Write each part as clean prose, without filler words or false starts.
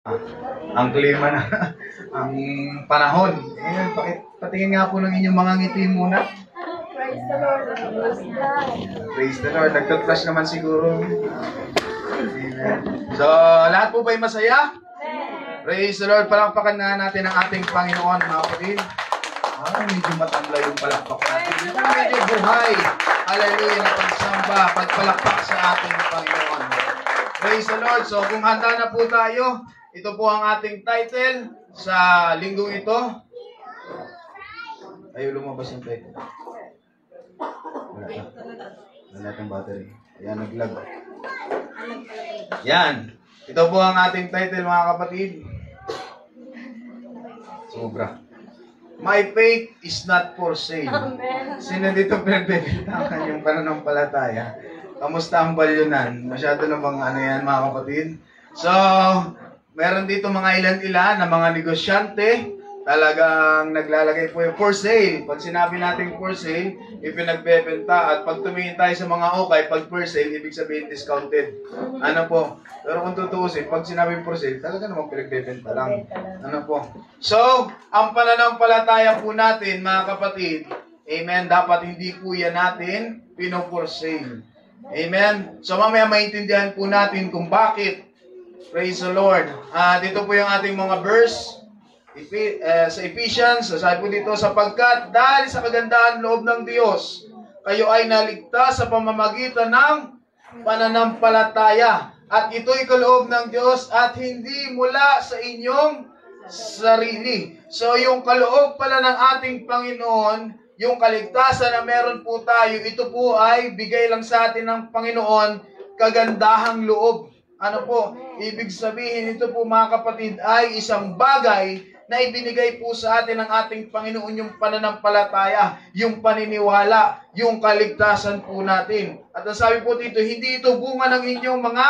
Ang klima na, ang panahon. Eh, patingin nga po ng inyong mga ngiti muna. Praise the Lord. Praise the Lord. Nagtutrush naman siguro. Amen. So, lahat po ba'y masaya? Praise the Lord. Palakpakan nga natin ang ating Panginoon, mga kapatid. Medyo matangla yung palakpak natin. Medyo buhay. Hallelujah na pagsamba, pagpalakpak sa ating Panginoon. Praise the Lord. So, kung handa na po tayo, ito po ang ating title sa linggong ito. Ayaw lumabas yung title. Wala na. Wala itong battery. Ayan, naglag. Yan. Ito po ang ating title, mga kapatid. Sobra. My faith is not for sale. Sino dito pinagbebentakan yung pananampalataya? Kamusta ang balyunan? Masyado na bang ano yan, mga kapatid? So, meron dito mga ilan-ilan na mga negosyante, talagang naglalagay po yung for sale. Pag sinabi natin for sale, ipinagbebenta. At pag tumingin tayo sa mga okay, pag for sale, ibig sabihin discounted. Ano po? Pero kung tutuusin, pag sinabi for sale, talaga namang pinagbebenta lang. Ano po? So, ang pananampalataya po natin, mga kapatid, amen, dapat hindi po yan natin pino-for sale. Amen? So, mamaya maintindihan po natin kung bakit. Praise the Lord. Dito po yung ating mga verse. Sa Ephesians, sabi po dito, sapagkat dahil sa kagandahan loob ng Diyos, kayo ay naligtas sa pamamagitan ng pananampalataya. At ito'y kaloob ng Diyos at hindi mula sa inyong sarili. So yung kaloob pala ng ating Panginoon, yung kaligtasan na meron po tayo, ito po ay bigay lang sa atin ng Panginoon, kagandahang loob. Ano po? Ibig sabihin, ito po mga kapatid ay isang bagay na ibinigay po sa atin ng ating Panginoon, yung pananampalataya, yung paniniwala, yung kaligtasan po natin. At ang sabi po dito, hindi ito bunga ng inyong mga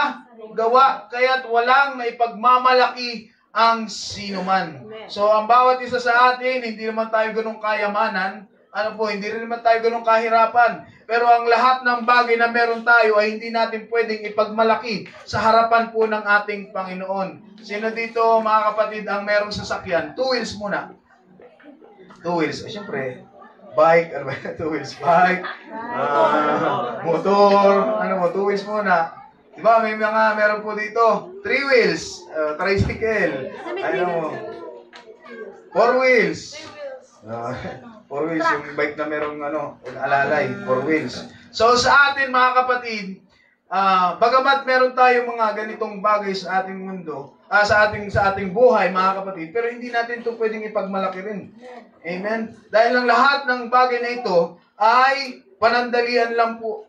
gawa, kaya't walang maipagmamalaki ang sinuman. So, ang bawat isa sa atin, hindi naman tayo ganung kayamanan, hindi rin naman tayo ganung kahirapan. Pero ang lahat ng bagay na meron tayo ay hindi natin pwedeng ipagmalaki sa harapan po ng ating Panginoon. Sino dito, mga kapatid, ang merong sasakyan? 2 wheels muna. 2 wheels. Siyempre, bike, two wheels, bike, motor, 2 wheels muna. Diba, may mga meron po dito, 3 wheels, tricycle, 4 wheels. 4 wheels, yung bike na merong alalay, 4 wheels. So sa atin mga kapatid, bagamat meron tayong mga ganitong bagay sa ating mundo, sa ating buhay mga kapatid, pero hindi natin ito pwedeng ipagmalaki rin. Amen? Dahil ang lahat ng bagay na ito ay panandalian lang po.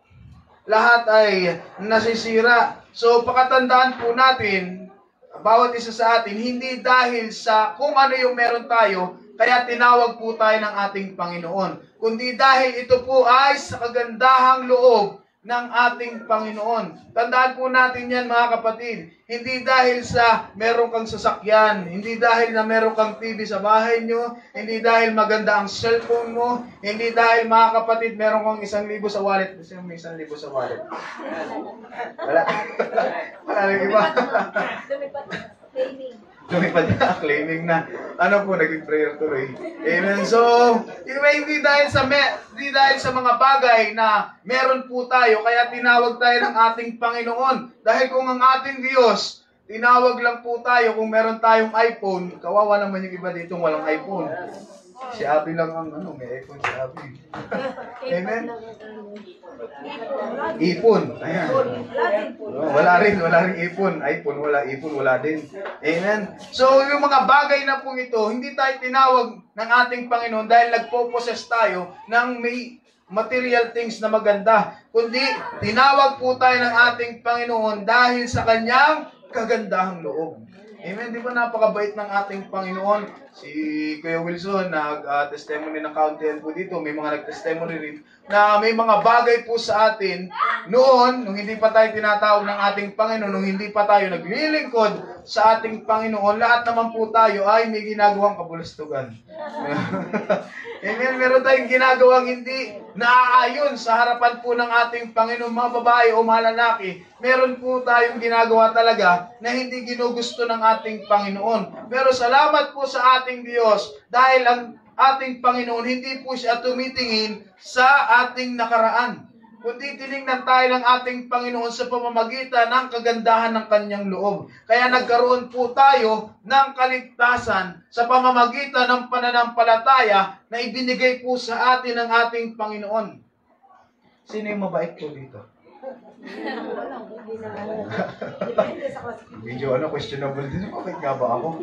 Lahat ay nasisira. So pakatandaan po natin, bawat isa sa atin, hindi dahil sa kung ano yung meron tayo, kaya tinawag po tayo ng ating Panginoon. Kundi dahil ito po ay sa kagandahang loob ng ating Panginoon. Tandaan po natin yan mga kapatid. Hindi dahil sa meron kang sasakyan, hindi dahil na meron kang TV sa bahay nyo, hindi dahil maganda ang cellphone mo, hindi dahil mga kapatid meron kang 1,000 sa wallet. Kasi may 1,000 sa wallet. Wala. Wala rin iba. Lumipad na, claiming na. Naging prayer tuloy. Amen. So, hindi dahil sa mga bagay na meron po tayo, kaya tinawag tayo ng ating Panginoon. Dahil kung ang ating Diyos, tinawag lang po tayo kung meron tayong iPhone, kawawa naman yung iba dito walang iPhone. Si Abby lang ang may iPhone si Abby. Amen? Ipon. Ayan. Wala rin ipon. iPhone, wala din. Amen? So, yung mga bagay na pong ito, hindi tayo tinawag ng ating Panginoon dahil nagpo-possess tayo ng may material things na maganda. Kundi, tinawag po tayo ng ating Panginoon dahil sa kanyang kagandahang loob. Amen. Di ba napakabait ng ating Panginoon? Si Kuya Wilson, nag-testimony ng county po dito. May mga nag-testimony rin na may mga bagay po sa atin noon, nung hindi pa tayo tinatawag ng ating Panginoon, nung hindi pa tayo naglilingkod sa ating Panginoon, lahat naman po tayo ay may ginagawang kabulastugan. Amen. Meron tayong ginagawang hindi naaayon sa harapan po ng ating Panginoon, mga babae o mga lalaki. Meron po tayong ginagawa talaga na hindi ginugusto ng ating Panginoon. Pero salamat po sa ating Diyos dahil ang ating Panginoon hindi po siya tumitingin sa ating nakaraan, kundi tinignan tayo ng ating Panginoon sa pamamagitan ng kagandahan ng kanyang loob. Kaya nagkaroon po tayo ng kaligtasan sa pamamagitan ng pananampalataya na ibinigay po sa atin ng ating Panginoon. Sino yung mabait po dito? Medyo questionable din. Bakit nga ba ako?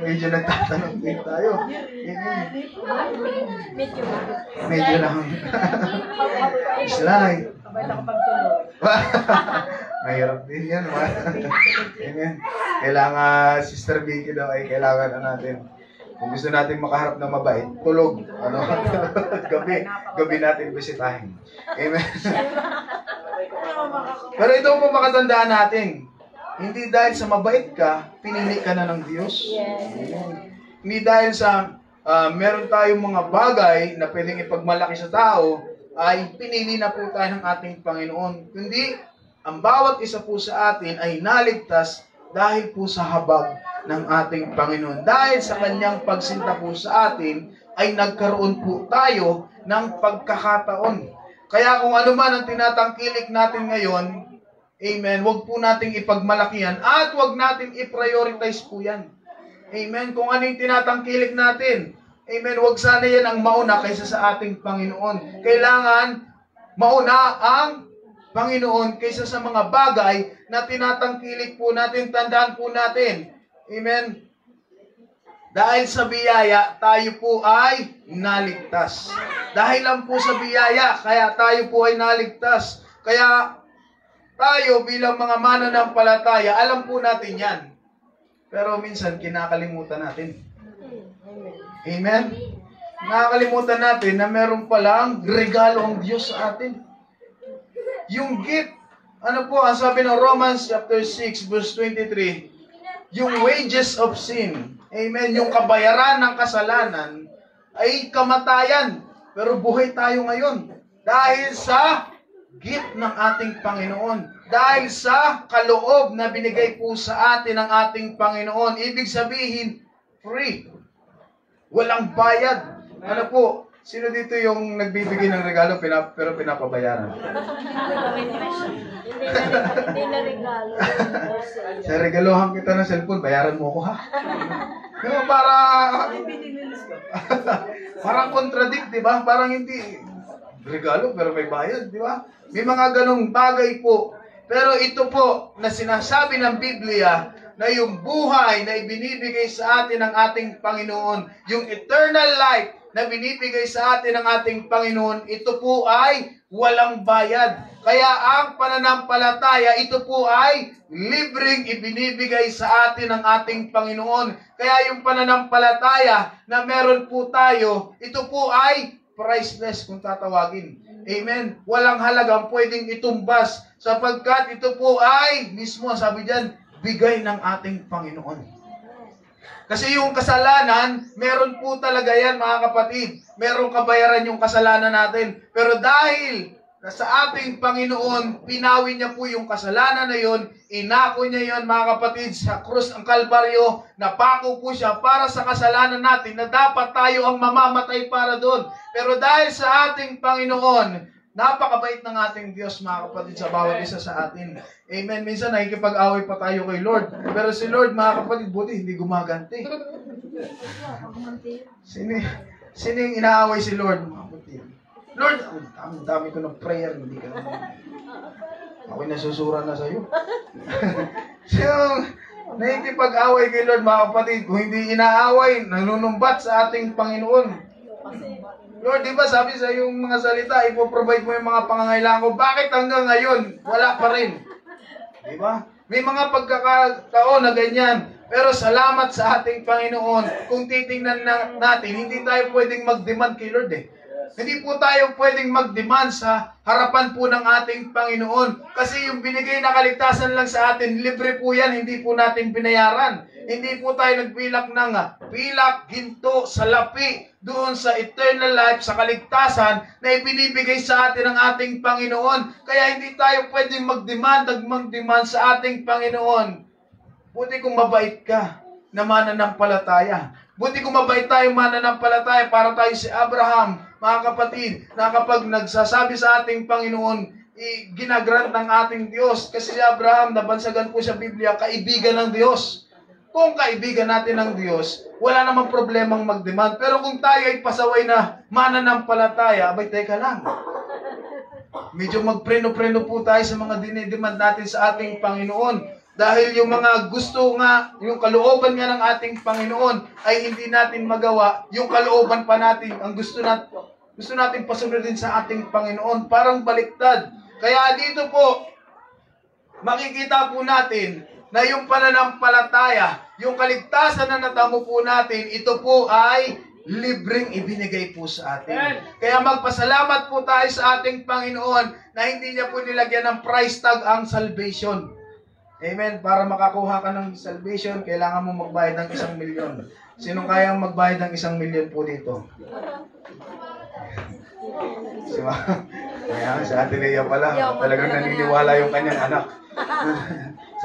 Medyo nagtatanong din tayo. Medyo lang. Slide. Mahirap din yan. Amen. Kailangan, Sister Vicky daw ay kailangan natin. Kung gusto natin makaharap ng mabait, tulog. Gabi natin bisitahin. Amen. Pero ito po makatandaan natin. Hindi dahil sa mabait ka, pinili ka na ng Diyos. Amen. Hindi dahil sa meron tayong mga bagay na pwedeng ipagmalaki sa tao, ay pinili na po tayo ng ating Panginoon. Kundi, ang bawat isa po sa atin ay naligtas dahil po sa habag ng ating Panginoon. Dahil sa kanyang pagsinta po sa atin, ay nagkaroon po tayo ng pagkakataon. Kaya kung ano man ang tinatangkilik natin ngayon, amen, wag po nating ipagmalakihan at wag nating i-prioritize po yan. Amen, kung ano yung tinatangkilik natin, amen, wag sana yan ang mauna kaysa sa ating Panginoon. Kailangan mauna ang Panginoon kaysa sa mga bagay na tinatangkilik po natin, tandaan po natin. Amen. Dahil sa biyaya, tayo po ay naligtas. Dahil lang po sa biyaya, kaya tayo po ay naligtas. Kaya tayo bilang mga mananampalataya, alam po natin yan. Pero minsan, kinakalimutan natin. Amen? Nakakalimutan natin na meron palang regalo ang Diyos sa atin. Yung gift, ano po, ang sabi ng Romans chapter 6, verse 23, yung wages of sin, amen, yung kabayaran ng kasalanan ay kamatayan. Pero buhay tayo ngayon dahil sa gift ng ating Panginoon. Dahil sa kaloob na binigay po sa atin ng ating Panginoon. Ibig sabihin, free. Walang bayad. Ano po? Sino dito yung nagbibigay ng regalo pero pinapabayaran? Hindi na regalo. Sa regalohan kita ng cellphone, bayaran mo ako ha. Diba, parang contradict, di ba? Parang hindi regalo pero may bayad, di ba? May mga ganong bagay po. Pero ito po na sinasabi ng Biblia na yung buhay na ibinibigay sa atin ng ating Panginoon, yung eternal life na binibigay sa atin ng ating Panginoon, ito po ay walang bayad. Kaya ang pananampalataya, ito po ay libreng ibinibigay sa atin ng ating Panginoon. Kaya yung pananampalataya na meron po tayo, ito po ay priceless kung tatawagin. Amen. Walang halagang pwedeng itumbas sapagkat ito po ay mismo, sabi diyan, bigay ng ating Panginoon. Kasi yung kasalanan, meron po talaga yan mga kapatid. Meron kabayaran yung kasalanan natin. Pero dahil sa ating Panginoon, pinawi niya po yung kasalanan na yun, inako niya yun mga kapatid sa krus ng Kalbaryo, napako po siya para sa kasalanan natin na dapat tayo ang mamamatay para doon. Pero dahil sa ating Panginoon, napakabait ng ating Diyos mga kapatid sa bawat isa sa atin. Amen. Minsan nakikipag-away pa tayo kay Lord. Pero si Lord mga kapatid, buti hindi gumaganti. Sino yung inaaway si Lord mga kapatid? Lord, ang dami ko ng prayer, hindi ka naman. Ako'y nasusura na sa'yo. So, nakikipag-away kay Lord mga kapatid, kung hindi inaaway, nanunumbat sa ating Panginoon. Lord, di ba sabi sa yung mga salita, ipoprovide mo yung mga pangangailangan ko. Bakit hanggang ngayon, wala pa rin? Di ba? May mga pagkakataon na ganyan. Pero salamat sa ating Panginoon. Kung titingnan natin, hindi tayo pwedeng mag-demand kay Lord eh. Hindi po tayo pwedeng mag-demand sa harapan po ng ating Panginoon. Kasi yung binigay na kaligtasan lang sa atin, libre po yan, hindi po natin binayaran. Hindi po tayo nagbilak ng pilak, ginto, salapi doon sa eternal life, sa kaligtasan na ibinibigay sa atin ng ating Panginoon. Kaya hindi tayo pwedeng mag-demand sa ating Panginoon. Buti kung mabait ka na mananampalataya. Buti kung mabait tayo mananampalataya para tayo si Abraham, mga kapatid, na kapag nagsasabi sa ating Panginoon, ginagrant ng ating Diyos. Kasi si Abraham, nabansagan po sa Biblia, kaibigan ng Diyos. Kung kaibigan natin ng Diyos, wala namang problemang mag-demand. Pero kung tayo ay pasaway na mananampalataya, abay, teka lang. Medyo magpreno-preno po tayo sa mga dinidemand natin sa ating Panginoon. Dahil yung mga gusto nga, yung kalooban nga ng ating Panginoon ay hindi natin magawa, yung kalooban pa natin, ang gusto natin pasunodin sa ating Panginoon, parang baliktad. Kaya dito po, makikita po natin na yung pananampalataya, yung kaligtasan na natamo po natin, ito po ay libreng ibinigay po sa atin. Kaya magpasalamat po tayo sa ating Panginoon na hindi niya po nilagyan ng price tag ang salvation. Amen. Para makakuha ka ng salvation, kailangan mo magbayad ng 1,000,000. Sinong kayang magbayad ng 1,000,000 po dito? Ayan, si Ate Lea pala. Talagang naniniwala yung kanyang anak.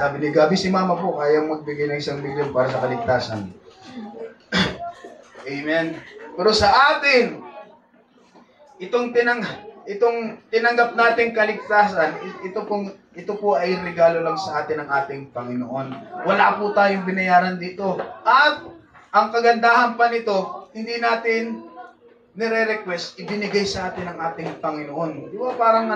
Sabi ni Gabi, si Mama po, kayang magbigay ng 1,000,000 para sa kaligtasan. Amen. Pero sa atin, itong tinanggap nating kaligtasan, ito po ay regalo lang sa atin ng ating Panginoon. Wala po tayong binayaran dito. At ang kagandahan pa nito, hindi natin nire-request, ibinigay sa atin ng ating Panginoon. Di ba parang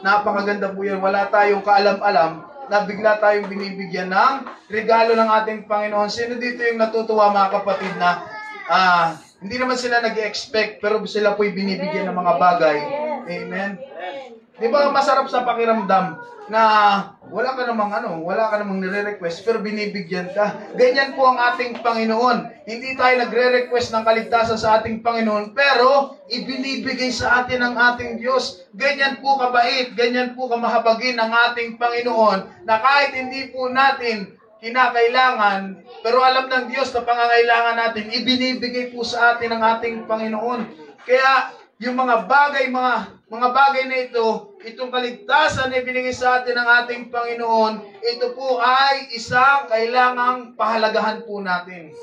napakaganda po yan. Wala tayong kaalam-alam na bigla tayong binibigyan ng regalo ng ating Panginoon. Sino dito yung natutuwa, mga kapatid, na hindi naman sila nag-expect pero sila po'y binibigyan ng mga bagay. Amen. Di ba masarap sa pakiramdam na wala ka namang nire-request pero binibigyan ka. Ganyan po ang ating Panginoon. Hindi tayo nagre-request ng kaligtasan sa ating Panginoon pero ibinibigay sa atin ng ating Diyos. Ganyan po kabait, ganyan po kamahabagin ng ating Panginoon na kahit hindi po natin kinakailangan, pero alam ng Diyos na pangangailangan natin, ibinibigay po sa atin ng ating Panginoon. Kaya yung mga bagay na ito, itong kaligtasan na ibinigay sa atin ng ating Panginoon, ito po ay isang kailangang pahalagahan po natin.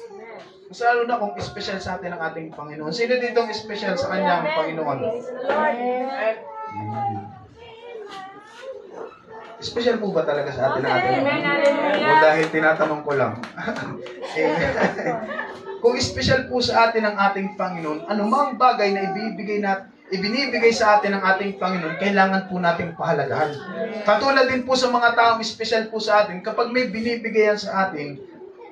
Mas lalo na kung special sa atin ng ating Panginoon. Sino dito ang special sa kanyang Panginoon? Special po ba talaga sa atin ng ating Panginoon? O dahil tinatanong ko lang? Kung special po sa atin ang ating Panginoon, anumang bagay na ibinibigay sa atin ng ating Panginoon, kailangan po nating pahalagahan. Katulad din po sa mga taong special po sa atin, kapag may binibigayan sa atin,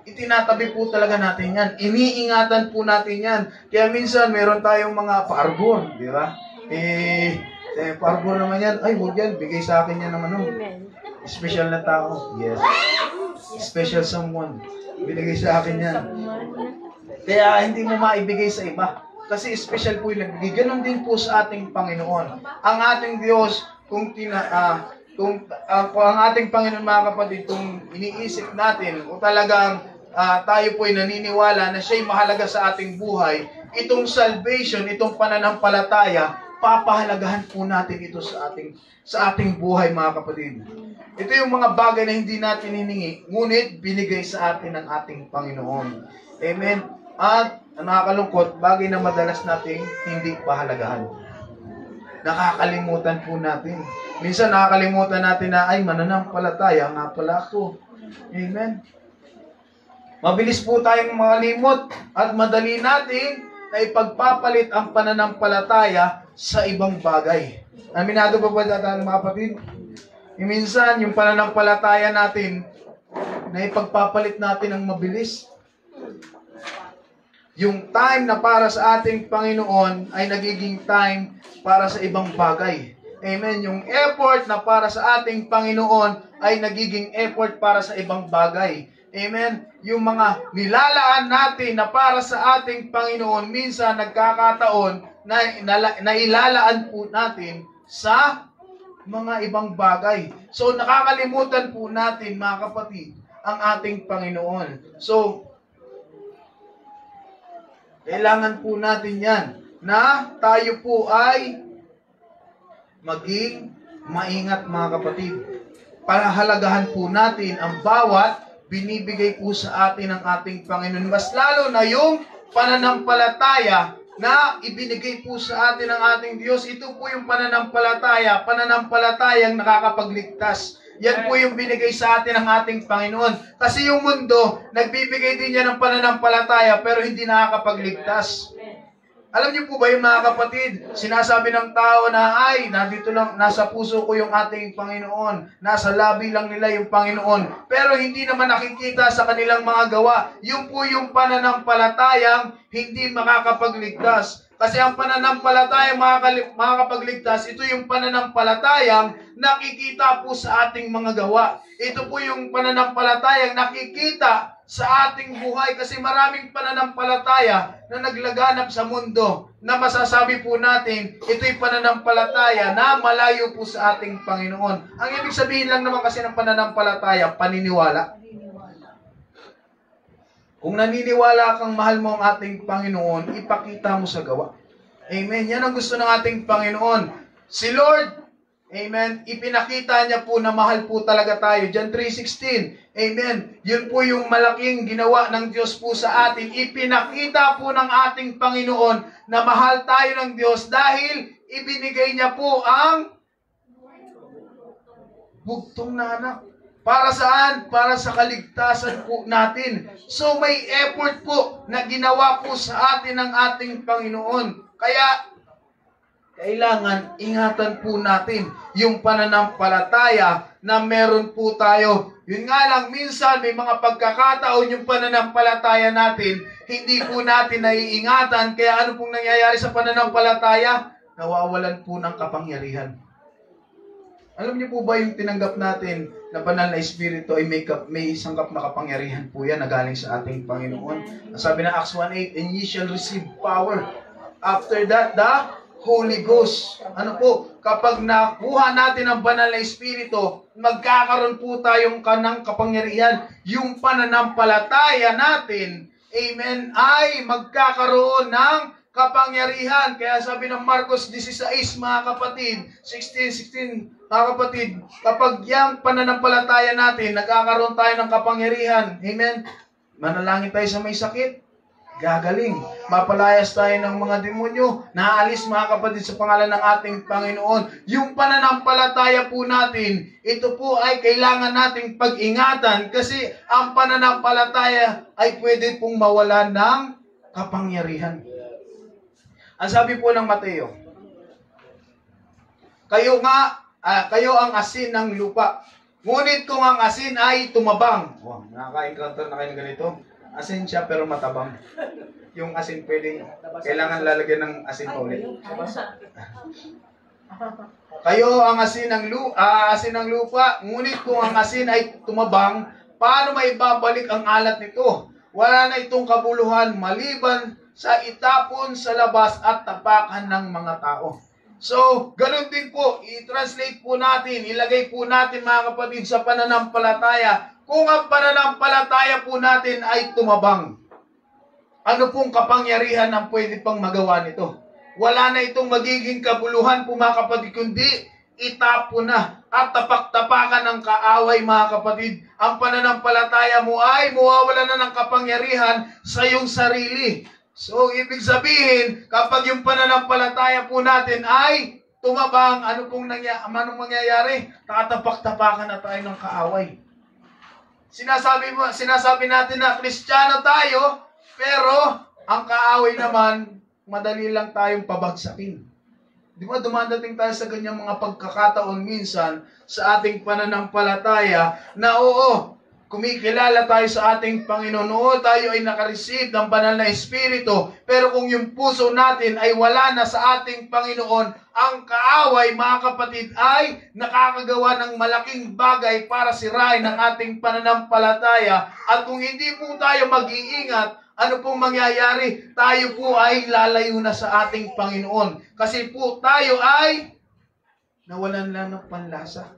itinatabi po talaga natin yan. Iniingatan po natin yan. Kaya minsan, meron tayong mga paarbor, di ba? Paarbor naman yan, ay, huwag yan, bigay sa akin yan naman. Special na tao. Yes. Special someone. Binigay sa akin yan. Kaya hindi mo maibigay sa iba. Kasi special po yung nagbigay. Ganon din po sa ating Panginoon. Ang ating Diyos, kung ang ating Panginoon, mga kapatid, kung iniisip natin, o talagang tayo po ay naniniwala na siya'y mahalaga sa ating buhay, itong salvation, itong pananampalataya, papahalagahan po natin ito sa ating buhay, mga kapatid. Ito yung mga bagay na hindi natin hiningi, ngunit binigay sa atin ng ating Panginoon. Amen. At nakakalungkot, bagay na madalas nating hindi pahalagahan. Nakakalimutan po natin. Minsan nakakalimutan natin na, ay, mananampalataya nga pala ako. Amen. Mabilis po tayong makalimot at madali natin na ipagpapalit ang pananampalataya sa ibang bagay. Aminado pa ba datan, mga kapatid? Minsan, yung pananampalataya natin, na ipagpapalit natin ng mabilis. Yung time na para sa ating Panginoon ay nagiging time para sa ibang bagay. Amen. Yung effort na para sa ating Panginoon ay nagiging effort para sa ibang bagay. Amen. Yung mga nilalaan natin na para sa ating Panginoon, minsan nagkakataon na ilalaan po natin sa mga ibang bagay. So, nakakalimutan po natin, mga kapatid, ang ating Panginoon. So, kailangan po natin yan na tayo po ay maging maingat, mga kapatid. Pahalagahan po natin ang bawat binibigay po sa atin ng ating Panginoon. Mas lalo na yung pananampalataya na ibinigay po sa atin ng ating Diyos. Ito po yung pananampalatayang nakakapagligtas. Yan po yung binigay sa atin ng ating Panginoon. Kasi yung mundo, nagbibigay din yan ng pananampalataya pero hindi nakakapagligtas. Alam niyo po ba yung mga kapatid, sinasabi ng tao na ay, nandito lang, nasa puso ko yung ating Panginoon, nasa labi lang nila yung Panginoon, pero hindi naman nakikita sa kanilang mga gawa. Yun po yung pananampalatayang hindi makakapagligtas. Kasi ang pananampalatayang makakapagligtas, ito yung pananampalatayang nakikita po sa ating mga gawa. Ito po yung pananampalatayang nakikita sa ating buhay, kasi maraming pananampalataya na naglaganap sa mundo na masasabi po natin, ito'y pananampalataya na malayo po sa ating Panginoon. Ang ibig sabihin lang naman kasi ng pananampalataya, paniniwala. Kung naniniwala kang mahal mo ang ating Panginoon, ipakita mo sa gawa. Amen. Yan ang gusto ng ating Panginoon. Si Lord, amen, ipinakita niya po na mahal po talaga tayo. John 3:16. Amen. Yun po yung malaking ginawa ng Diyos po sa atin. Ipinakita po ng ating Panginoon na mahal tayo ng Diyos dahil ibinigay niya po ang bugtong na anak. Para saan? Para sa kaligtasan po natin. So may effort po na ginawa po sa atin ng ating Panginoon. Kaya kailangan ingatan po natin yung pananampalataya na meron po tayo. Yun nga lang, minsan may mga pagkakataon yung pananampalataya natin, hindi po natin naiingatan. Kaya ano pong nangyayari sa pananampalataya? Nawawalan po ng kapangyarihan. Alam niyo po ba yung tinanggap natin na banal na espiritu ay may sangkap na kapangyarihan po yan na galing sa ating Panginoon. Sabi na Acts 1:8, and ye shall receive power. After that, the Holy Ghost. Ano po? Kapag nakuha natin ang banal na espiritu, magkakaroon po tayong kanang kapangyarihan. Yung pananampalataya natin, amen, ay magkakaroon ng kapangyarihan. Kaya sabi ng Marcos 16, mga kapatid, 16, mga kapatid, kapag yung pananampalataya natin, nagkakaroon tayo ng kapangyarihan. Amen. Manalangin tayo sa may sakit, gagaling. Mapalayas tayo ng mga demonyo, naalis, mga kapatid, sa pangalan ng ating Panginoon. Yung pananampalataya po natin, ito po ay kailangan nating pag-ingatan kasi ang pananampalataya ay pwede pong mawalan ng kapangyarihan. Ang sabi po ng Mateo, kayo ang asin ng lupa. Ngunit kung ang asin ay tumabang. Wow, nakaka-encounter na kayo ng ganito. Asin siya pero matabang. Yung asin kailangan lalagyan ng asin pa ulit. Kayo ang asin ng lupa. Ngunit kung ang asin ay tumabang, paano maibabalik ang alat nito? Wala na itong kabuluhan maliban sa itapon sa labas at tapakan ng mga tao. So, ganun din po, i-translate po natin, ilagay po natin, mga kapatid, sa pananampalataya. Kung ang pananampalataya po natin ay tumabang, ano pong kapangyarihan ang pwede pang magawa nito? Wala na itong magiging kabuluhan po, mga kapatid, kundi itapon na at tapak-tapakan ng kaaway, mga kapatid. Ang pananampalataya mo ay mawawala na ng kapangyarihan sa iyong sarili. So, ibig sabihin, kapag yung pananampalataya po natin ay tumabang, anong mangyayari? Tatapak-tapakan na tayo ng kaaway. Sinasabi natin na Kristiyano tayo, pero ang kaaway naman, madali lang tayong pabagsakin. Di ba, dumadating tayo sa ganyang mga pagkakataon minsan sa ating pananampalataya na oo, kumikilala tayo sa ating Panginoon, oo, tayo ay nakareceive ng banal na Espiritu, pero kung yung puso natin ay wala na sa ating Panginoon, ang kaaway, mga kapatid, ay nakakagawa ng malaking bagay para sirain ang ating pananampalataya. At kung hindi po tayo mag-iingat, ano pong mangyayari? Tayo po ay lalayo na sa ating Panginoon. Kasi po tayo ay nawalan lang ng panlasa.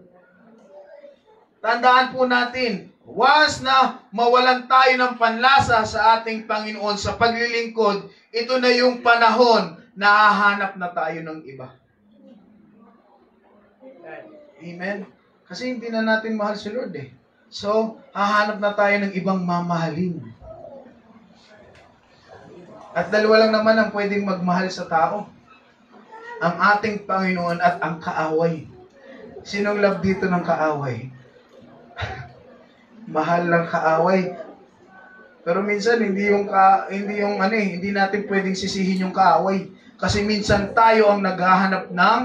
Tandaan po natin, once na mawalan tayo ng panlasa sa ating Panginoon sa paglilingkod, ito na yung panahon na hahanap na tayo ng iba. Amen? Kasi hindi na natin mahal si Lord eh. So, hahanap na tayo ng ibang mamahalin. At dalawa lang naman ang pwedeng magmahal sa tao. Ang ating Panginoon at ang kaaway. Sinong love dito ng kaaway? Mahal ng kaaway. Pero minsan hindi natin pwedeng sisihin yung kaaway. Kasi minsan tayo ang naghahanap ng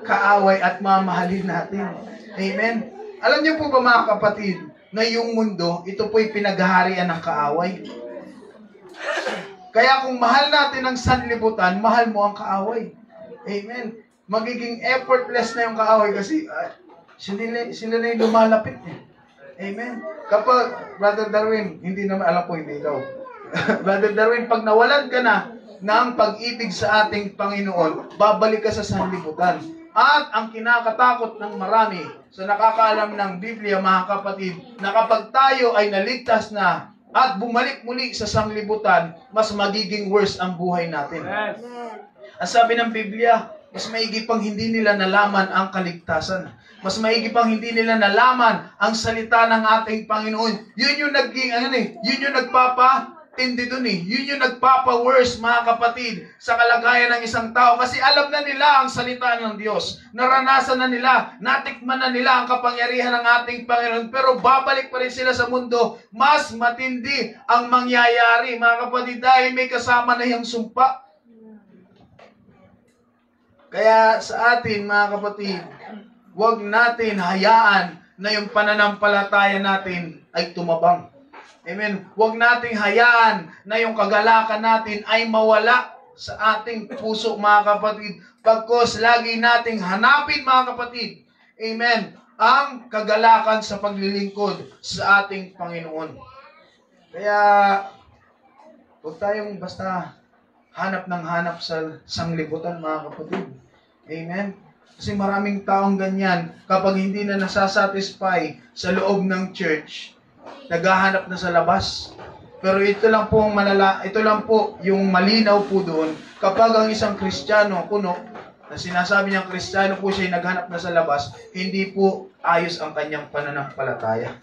kaaway at mamahalin natin. Amen. Alam niyo po ba mga kapatid, na yung mundo, ito po'y pinaghaharian ng kaaway. Kaya kung mahal natin ang sanlibutan, mahal mo ang kaaway. Amen. Magiging effortless na yung kaaway kasi sila na yung lumalapit eh. Amen. Kapag, Brother Darwin, hindi naman, alam ko hindi ikaw. Brother Darwin, pag nawalan ka na ng pag-ibig sa ating Panginoon, babalik ka sa sanlibutan. At ang kinakatakot ng marami sa nakakaalam ng Biblia, mga kapatid, na kapag tayo ay naligtas na at bumalik muli sa sanlibutan, mas magiging worse ang buhay natin. Yes. Ang sabi ng Biblia, mas maigi pang hindi nila nalaman ang kaligtasan. Mas maigi pang hindi nila nalaman ang salita ng ating Panginoon. Yun yung yun yung nagpapatindi dun eh. Yun yung nagpapa-worse, mga kapatid, sa kalagayan ng isang tao. Kasi alam na nila ang salita ng Diyos. Naranasan na nila, natikman na nila ang kapangyarihan ng ating Panginoon. Pero babalik pa rin sila sa mundo. Mas matindi ang mangyayari, mga kapatid, dahil may kasama na yung sumpa. Kaya sa atin, mga kapatid, huwag natin hayaan na yung pananampalataya natin ay tumabang. Amen. Huwag nating hayaan na yung kagalakan natin ay mawala sa ating puso, mga kapatid. Pagkos lagi nating hanapin, mga kapatid, amen, ang kagalakan sa paglilingkod sa ating Panginoon. Kaya, huwag tayong basta hanap ng hanap sa sanglibutan, mga kapatid. Amen. Kasi maraming taong ganyan, kapag hindi na nasasatisfy sa loob ng church, naghahanap na sa labas. Pero ito lang po yung malinaw po doon. Kapag ang isang Kristiyano, na sinasabi niyang Kristiyano po siya, naghanap na sa labas, hindi po ayos ang kanyang pananampalataya.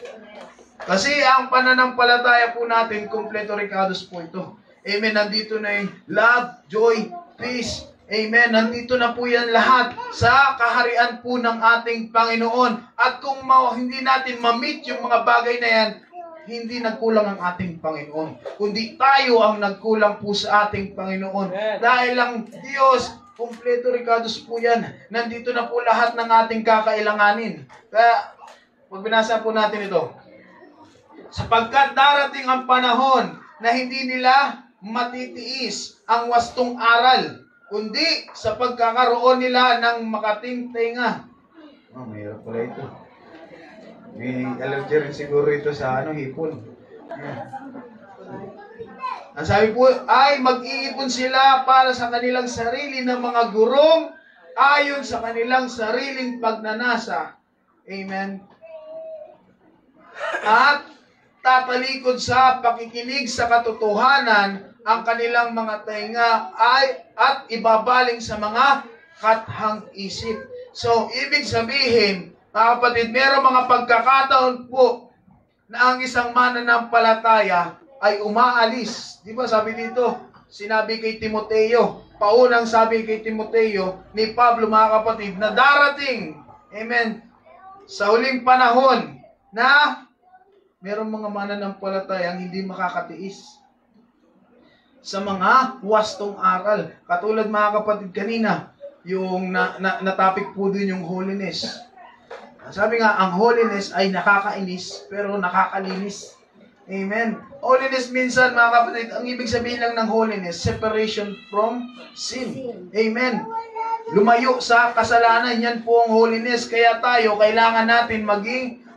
Kasi ang pananampalataya po natin, kompleto Ricardos po ito. Amen. Nandito na yung love, joy, peace. Amen. Nandito na po yan lahat sa kaharian po ng ating Panginoon. At kung hindi natin ma-meet yung mga bagay na yan, hindi nagkulang ang ating Panginoon. Kundi tayo ang nagkulang po sa ating Panginoon. Dahil ang Diyos, kompleto Ricardos po yan. Nandito na po lahat ng ating kakailanganin. Kaya, pag binasa po natin ito, sapagkat darating ang panahon na hindi nila matitiis ang wastong aral, kundi sa pagkakaroon nila ng makating tenga. Mahirap pala ito. May allergy rin siguro ito sa hipon. Ang sabi po ay mag-iipon sila para sa kanilang sarili ng mga gurong ayon sa kanilang sariling pagnanasa. Amen. At tatalikod sa pakikinig sa katotohanan ang kanilang mga tainga at ibabaling sa mga kathang isip. So, ibig sabihin, mga kapatid, mayroong mga pagkakataon po na ang isang mananampalataya ay umaalis. Di ba sabi dito, sinabi kay Timoteo, paunang sabi kay Timoteo ni Pablo, mga kapatid, na darating, amen, sa huling panahon na mayroong mga mananampalataya ang hindi makakatiis sa mga wastong aral. Katulad, mga kapatid, kanina, yung na-topic po dun yung holiness. Sabi nga, ang holiness ay nakakainis, pero nakakalinis. Amen. Holiness minsan, mga kapatid, ang ibig sabihin lang ng holiness, separation from sin. Amen. Lumayo sa kasalanan, yan po ang holiness. Kaya tayo, kailangan natin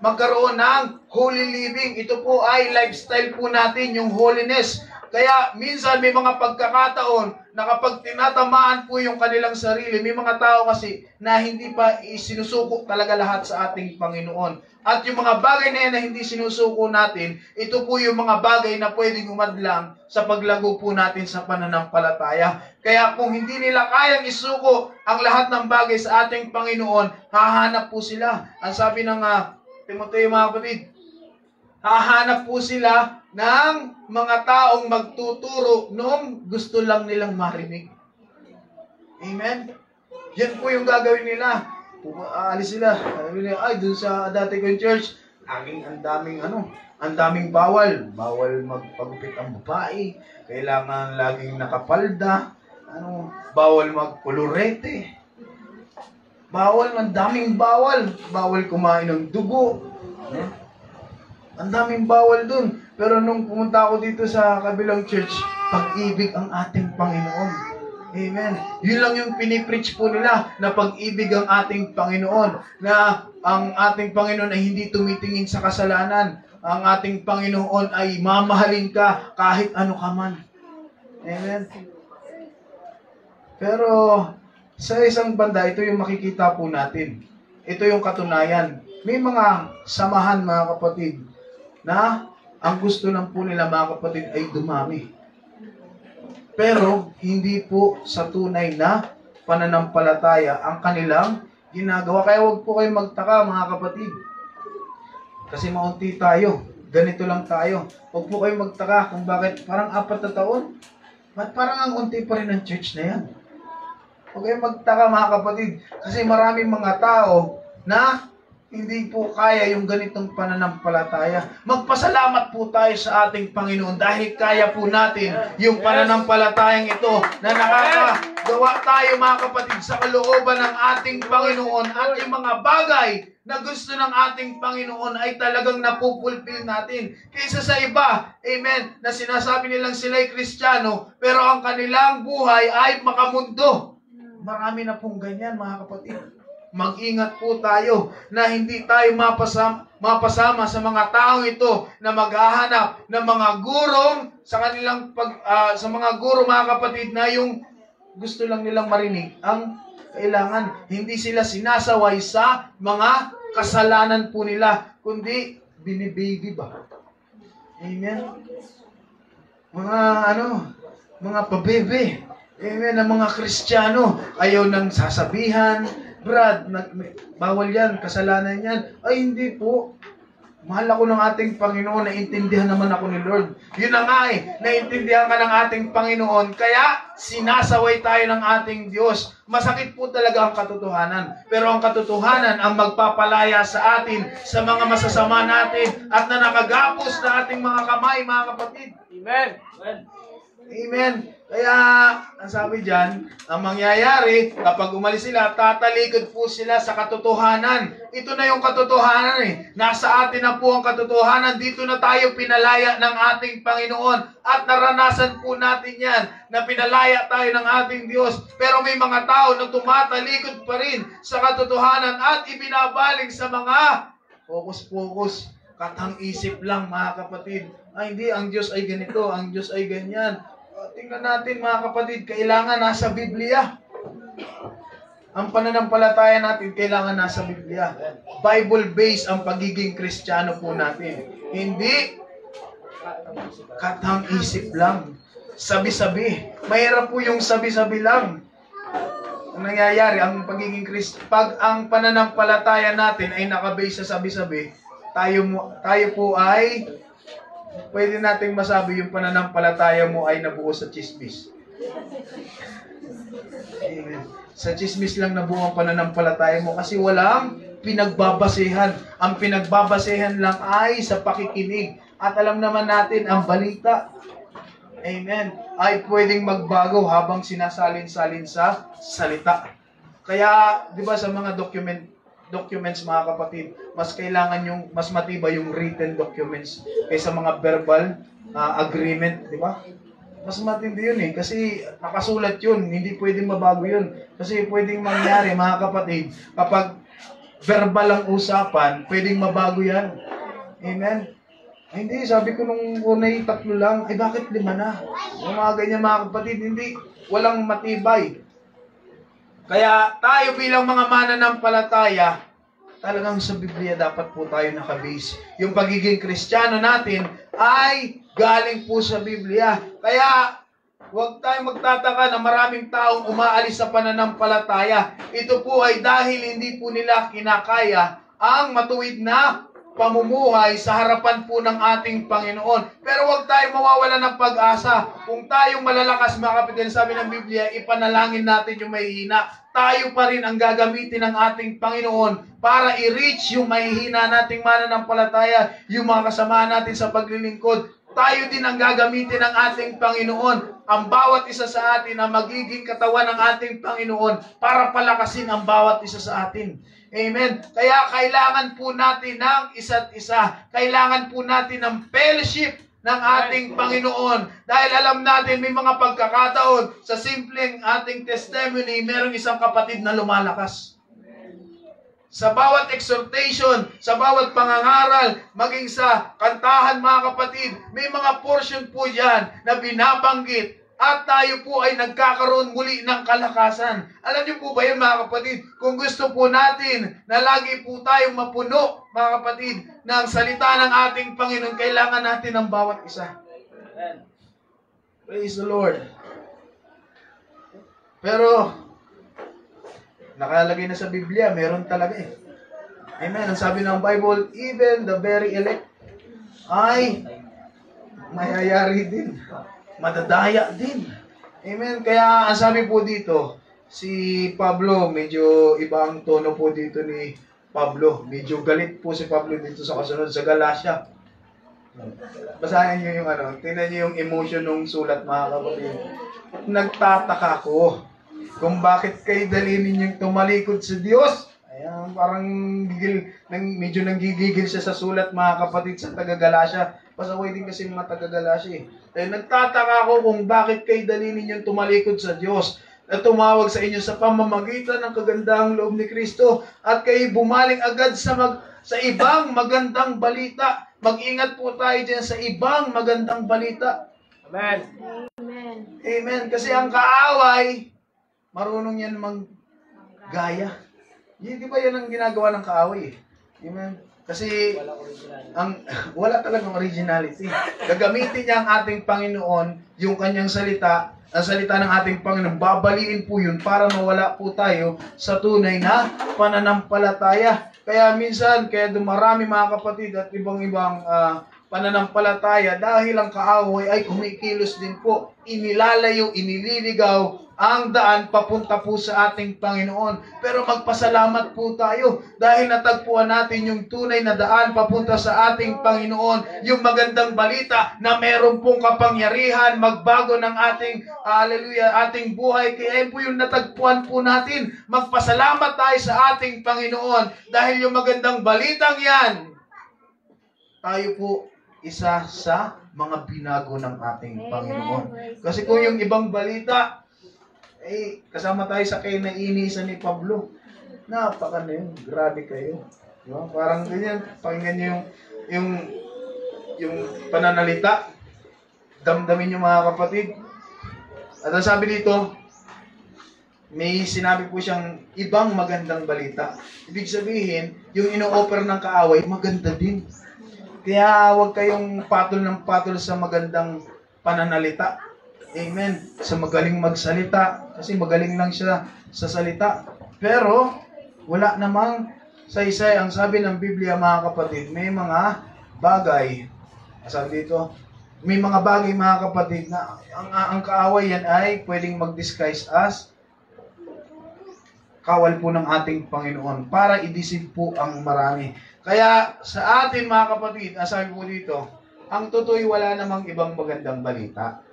magkaroon ng holy living. Ito po ay lifestyle po natin, yung holiness. Kaya minsan may mga pagkakataon na kapag tinatamaan po yung kanilang sarili, may mga tao kasi na hindi pa isinusuko talaga lahat sa ating Panginoon. At yung mga bagay na yan na hindi sinusuko natin, ito po yung mga bagay na pwedeng umadlang sa paglago po natin sa pananampalataya. Kaya kung hindi nila kayang isuko ang lahat ng bagay sa ating Panginoon, hahanap po sila. Ang sabi ng Timoteo, mga kapatid, hahanap po sila ng mga taong magtuturo nung gusto lang nilang marinig. Amen? Yan po yung gagawin nila. Aalis sila. Ay, dun sa dati kong church, ang daming bawal. Bawal magpagupit ang babae. Kailangan laging nakapalda. Bawal magkulurete. Ang daming bawal. Bawal kumain ng dugo. Ang daming bawal dun. Pero nung pumunta ako dito sa kabilang church, pag-ibig ang ating Panginoon. Amen. Yun lang yung pinipreach po nila, na pag-ibig ang ating Panginoon. Na ang ating Panginoon ay hindi tumitingin sa kasalanan. Ang ating Panginoon ay mamahalin ka kahit ano ka man. Amen. Pero sa isang banda, ito yung makikita po natin. Ito yung katunayan. May mga samahan, mga kapatid, na ang gusto lang po nila, mga kapatid, ay dumami. Pero hindi po sa tunay na pananampalataya ang kanilang ginagawa. Kaya huwag po kayong magtaka, mga kapatid. Kasi maunti tayo. Ganito lang tayo. Huwag po kayong magtaka kung bakit parang 4 na taon. Ba't parang ang unti pa rin ng church na yan? Huwag kayong magtaka, mga kapatid. Kasi maraming mga tao na hindi po kaya yung ganitong pananampalataya. Magpasalamat po tayo sa ating Panginoon dahil kaya po natin yung pananampalatayang ito na nakakagawa tayo, mga kapatid, sa kalooban ng ating Panginoon, at yung mga bagay na gusto ng ating Panginoon ay talagang napupulpil natin. Kaysa sa iba, amen, na sinasabi nilang sila'y Kristiyano, pero ang kanilang buhay ay makamundo. Marami na pong ganyan, mga kapatid. Mag-ingat po tayo na hindi tayo mapasama sa mga taong ito na maghahanap ng mga gurong sa kanilang sa mga guro, mga kapatid, na yung gusto lang nilang marinig ang kailangan. Hindi sila sinasaway sa mga kasalanan po nila, kundi binibaby ba? Amen? Mga pabebe. Amen, ang mga Kristiyano, ayaw nang sasabihan, Brad, bawal yan, kasalanan yan. Ay, hindi po. Mahal ako ng ating Panginoon, naintindihan naman ako ni Lord. Yun na nga naintindihan ka ng ating Panginoon, kaya sinasaway tayo ng ating Diyos. Masakit po talaga ang katotohanan. Pero ang katotohanan ang magpapalaya sa atin, sa mga masasama natin, at na nakagapos na ating mga kamay, mga kapatid. Amen. Amen. Kaya, ang sabi dyan, ang mangyayari, kapag umalis sila, tatalikod po sila sa katotohanan. Ito na yung katotohanan . Nasa atin na po ang katotohanan. Dito na tayo pinalaya ng ating Panginoon. At naranasan po natin yan, na pinalaya tayo ng ating Diyos. Pero may mga tao na tumatalikod pa rin sa katotohanan at ibinabaling sa mga focus-focus. Katang-isip lang, mga kapatid. Ay, hindi, ang Diyos ay ganito, ang Diyos ay ganyan. Tingnan natin, mga kapatid, kailangan nasa Biblia. Ang pananampalataya natin, kailangan nasa Biblia. Bible-based ang pagiging Kristiyano po natin. Hindi katang-isip lang. Sabi-sabi. Mahirap po yung sabi-sabi lang. Ang nangyayari, ang pagiging pag ang pananampalataya natin ay nakabase sa sabi-sabi, tayo po ay pwede nating masabi yung pananampalataya mo ay nabuo sa chismis. Sa chismis lang nabuo ang pananampalataya mo kasi walang pinagbabasehan. Ang pinagbabasehan lang ay sa pakikinig. At alam naman natin, ang balita, amen, ay pwedeng magbago habang sinasalin-salin sa salita. Kaya, di ba sa mga documents, mga kapatid, mas matibay yung written documents kaysa mga verbal agreement, di ba? Mas matindi yun eh, kasi nakasulat yun, hindi pwedeng mabago yun. Kasi pwedeng mangyari, mga kapatid, kapag verbal ang usapan, pwedeng mabago yan. Amen? Ay, hindi, sabi ko nung unay 3 lang, ay bakit 5 na? Yung mga ganyan, mga kapatid, hindi, walang matibay. Kaya tayo bilang mga mananampalataya, talagang sa Biblia dapat po tayo nakabase. Yung pagiging Kristiyano natin ay galing po sa Biblia. Kaya huwag tayong magtataka na maraming taong umaalis sa pananampalataya. Ito po ay dahil hindi po nila kinakaya ang matuwid na pamumuhay sa harapan po ng ating Panginoon. Pero huwag tayong mawawala ng pag-asa. Kung tayong malalakas, mga kapatid, sabi ng Biblia, ipanalangin natin yung mahihina. Tayo pa rin ang gagamitin ng ating Panginoon para i-reach yung mahihina nating mananampalataya, yung mga kasama natin sa paglilingkod. Tayo din ang gagamitin ng ating Panginoon. Ang bawat isa sa atin na magiging katawan ng ating Panginoon para palakasin ang bawat isa sa atin. Amen. Kaya kailangan po natin ng isa't isa. Kailangan po natin ng fellowship ng ating Panginoon. Dahil alam natin may mga pagkakataon sa simpleng ating testimony, merong isang kapatid na lumalakas. Sa bawat exhortation, sa bawat pangangaral, maging sa kantahan, mga kapatid, may mga portion po yan na binabanggit at tayo po ay nagkakaroon muli ng kalakasan. Alam niyo po ba yun, mga kapatid? Kung gusto po natin na lagi po tayong mapuno, mga kapatid, ng salita ng ating Panginoon, kailangan natin ng bawat isa. Praise the Lord. Pero, nakalagay na sa Biblia, meron talaga eh. Amen. Ang sabi ng Bible, even the very elect ay mayayari din. Madadaya din. Amen. Kaya ang sabi po dito, si Pablo, medyo ibang tono po dito ni Pablo. Medyo galit po si Pablo dito sa kasunod sa Galatia. Basahin niyo yung tingnan niyo yung emotion ng sulat, mga kapatid. Nagtataka ko kung bakit kayo dali ninyong tumalikod sa Diyos. Ayan, parang medyo nanggigigil siya sa sulat, mga kapatid, sa taga-Galatia. Pasaway din kasi mga taga-Galatia eh. Dahil nagtataka ako kung bakit kayo dali ninyong tumalikod sa Diyos at tumawag sa inyo sa pamamagitan ng kagandahang loob ni Kristo at kayo bumaling agad sa ibang magandang balita. Mag-ingat po tayo dyan sa ibang magandang balita. Amen. Amen. Amen. Kasi ang kaaway, marunong yan maggaya. Di ba yan ang ginagawa ng kaaway eh? Amen. Kasi wala talagang originality. Gagamitin niya ang ating Panginoon, yung kanyang salita, ang salita ng ating Panginoon, babaliin po yun para mawala po tayo sa tunay na pananampalataya. Kaya minsan, kaya dumarami, mga kapatid, at ibang-ibang pananampalataya dahil ang kaaway ay kumikilos din po. Inilalayo, inililigaw ang daan papunta po sa ating Panginoon. Pero magpasalamat po tayo dahil natagpuan natin yung tunay na daan papunta sa ating Panginoon. Yung magandang balita na meron pong kapangyarihan magbago ng ating, ating buhay. Kaya yun po yung natagpuan po natin. Magpasalamat tayo sa ating Panginoon dahil yung magandang balitang yan, tayo po isa sa mga binago ng ating Panginoon. Kasi kung yung ibang balita, kasama tayo sa kainainisan ni Pablo. Napaka na yun. Grabe kayo. Diba? Parang ganyan. Pakinggan nyo yung pananalita. Damdamin nyo, mga kapatid. At ang sabi dito, may sinabi po siyang ibang magandang balita. Ibig sabihin, yung ino-offer ng kaaway, maganda din. Kaya huwag kayong patol ng patol sa magandang pananalita. Amen. Sa magaling magsalita. Kasi magaling lang siya sa salita. Pero, wala namang saysay. Ang sabi ng Biblia, mga kapatid, may mga bagay. Sabi dito, may mga bagay, mga kapatid, na ang kaaway yan ay pwedeng mag-disguise as kawal po ng ating Panginoon para i-deceive po ang marami. Kaya sa atin, mga kapatid, sabi po dito, ang totoo wala namang ibang magandang balita.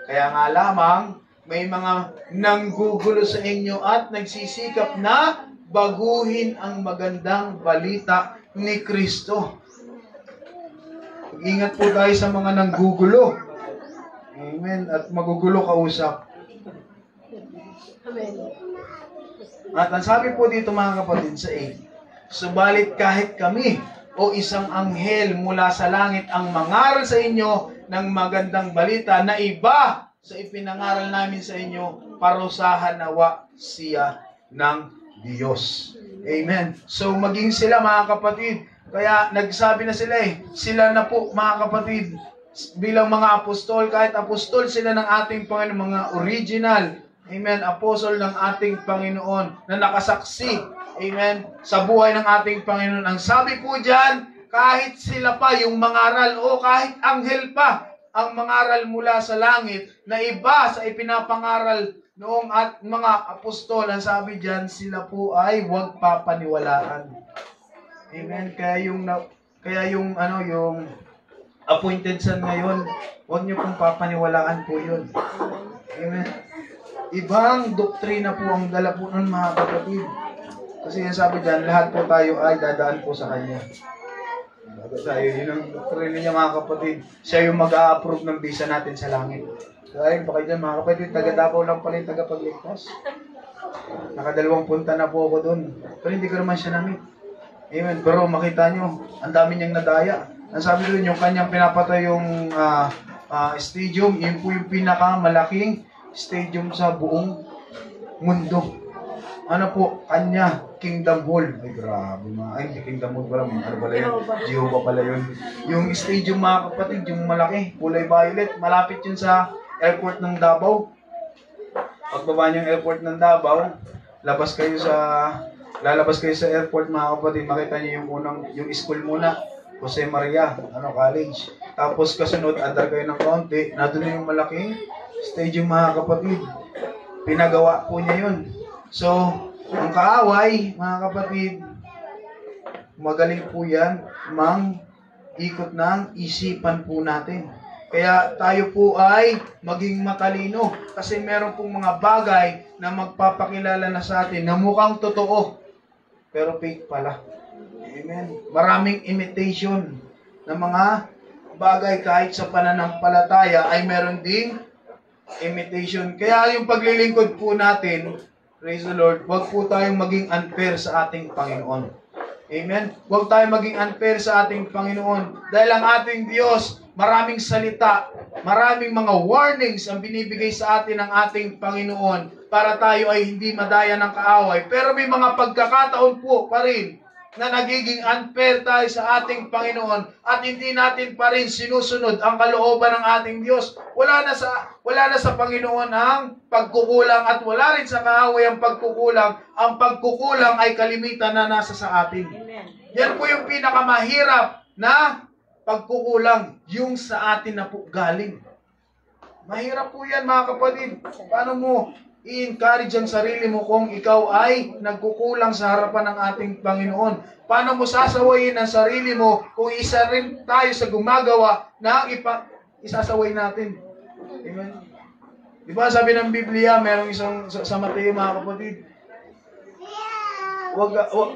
Kaya nga lamang, may mga nanggugulo sa inyo at nagsisikap na baguhin ang magandang balita ni Kristo. Ingat po tayo sa mga nanggugulo. Amen. At magugulo kausap. Amen. At ang sabi po dito mga kapatid sa 8, subalit kahit kami o isang anghel mula sa langit ang mangaral sa inyo ng magandang balita na iba sa ipinangaral namin sa inyo, parusahan nawa siya ng Diyos. Amen. So maging sila mga kapatid, kaya nagsabi na sila sila na po mga kapatid, bilang mga apostol, kahit apostol sila ng ating Panginoon, mga original, amen, apostol ng ating Panginoon na nakasaksi, amen, sa buhay ng ating Panginoon. Ang sabi po dyan, kahit sila pa yung mangaral o kahit anghel pa ang mangaral mula sa langit na iba sa ipinapangaral noong at mga apostol, ang sabi dyan, sila po ay huwag papaniwalaan. Amen. Kaya yung appointed son ngayon, huwag niyo pong papaniwalaan po yun. Amen. Ibang doktrina po ang dala po nun mga kapatid. Kasi yung sabi dyan, lahat po tayo ay dadaan po sa Kanya. Tayo, yun ang doktrina niya mga kapatid. Siya yung mag-a-approve ng visa natin sa langit. Dahil baka dyan mga kapatid, taga-Davao lang pala yung taga-pagligtas. Nakadalawang punta na po ako dun. Pero hindi ko naman siya namit. Amen. Pero makita nyo, ang dami niyang nadaya. Ang sabi doon, yung kanyang pinapatay yung stadium, yun po yung pinakamalaking stadium sa buong mundo. Ano po, kanya, Kingdom Hall. Ay, grabe mga. Ay, Kingdom Hall pala. Ano pala yun? Jehovah pala yun. Yung stadium mga kapatid, yung malaki, kulay violet. Malapit yun sa airport ng Davao. Pagbaba niyo yung airport ng Davao, lalabas kayo sa airport mga kapatid, makita niyo yung school muna, Jose Maria, college. Tapos kasunod, andar kayo ng kaunti, nandun yung malaking stadium mga kapatid. Pinagawa po niya yun. So, ang kaaway, mga kapatid, magaling po yan, ikot ng isipan po natin. Kaya tayo po ay maging matalino kasi meron pong mga bagay na magpapakilala na sa atin na mukhang totoo, pero fake pala. Amen. Maraming imitation ng mga bagay kahit sa pananampalataya ay meron ding imitation. Kaya yung paglilingkod po natin, praise the Lord, huwag po tayong maging unfair sa ating Panginoon. Amen? Huwag tayong maging unfair sa ating Panginoon. Dahil ang ating Diyos, maraming salita, maraming mga warnings ang binibigay sa atin ng ating Panginoon para tayo ay hindi madaya ng kaaway. Pero may mga pagkakataon po pa rin na nagiging unfair tayo sa ating Panginoon at hindi natin pa rin sinusunod ang kalooban ng ating Diyos. Wala na sa Panginoon ang pagkukulang at wala rin sa kaaway ang pagkukulang. Ang pagkukulang ay kalimitan na nasa sa atin. Amen. Yan po yung pinakamahirap na pagkukulang, yung sa atin na po galing. Mahirap po yan mga kapatid. Paano mo i-encourage ang sarili mo kung ikaw ay nagkukulang sa harapan ng ating Panginoon? Paano mo sasawayin ang sarili mo kung isa rin tayo sa gumagawa na isasaway natin? Amen? Diba sabi ng Biblia, merong isang sa Mateo mga kapatid,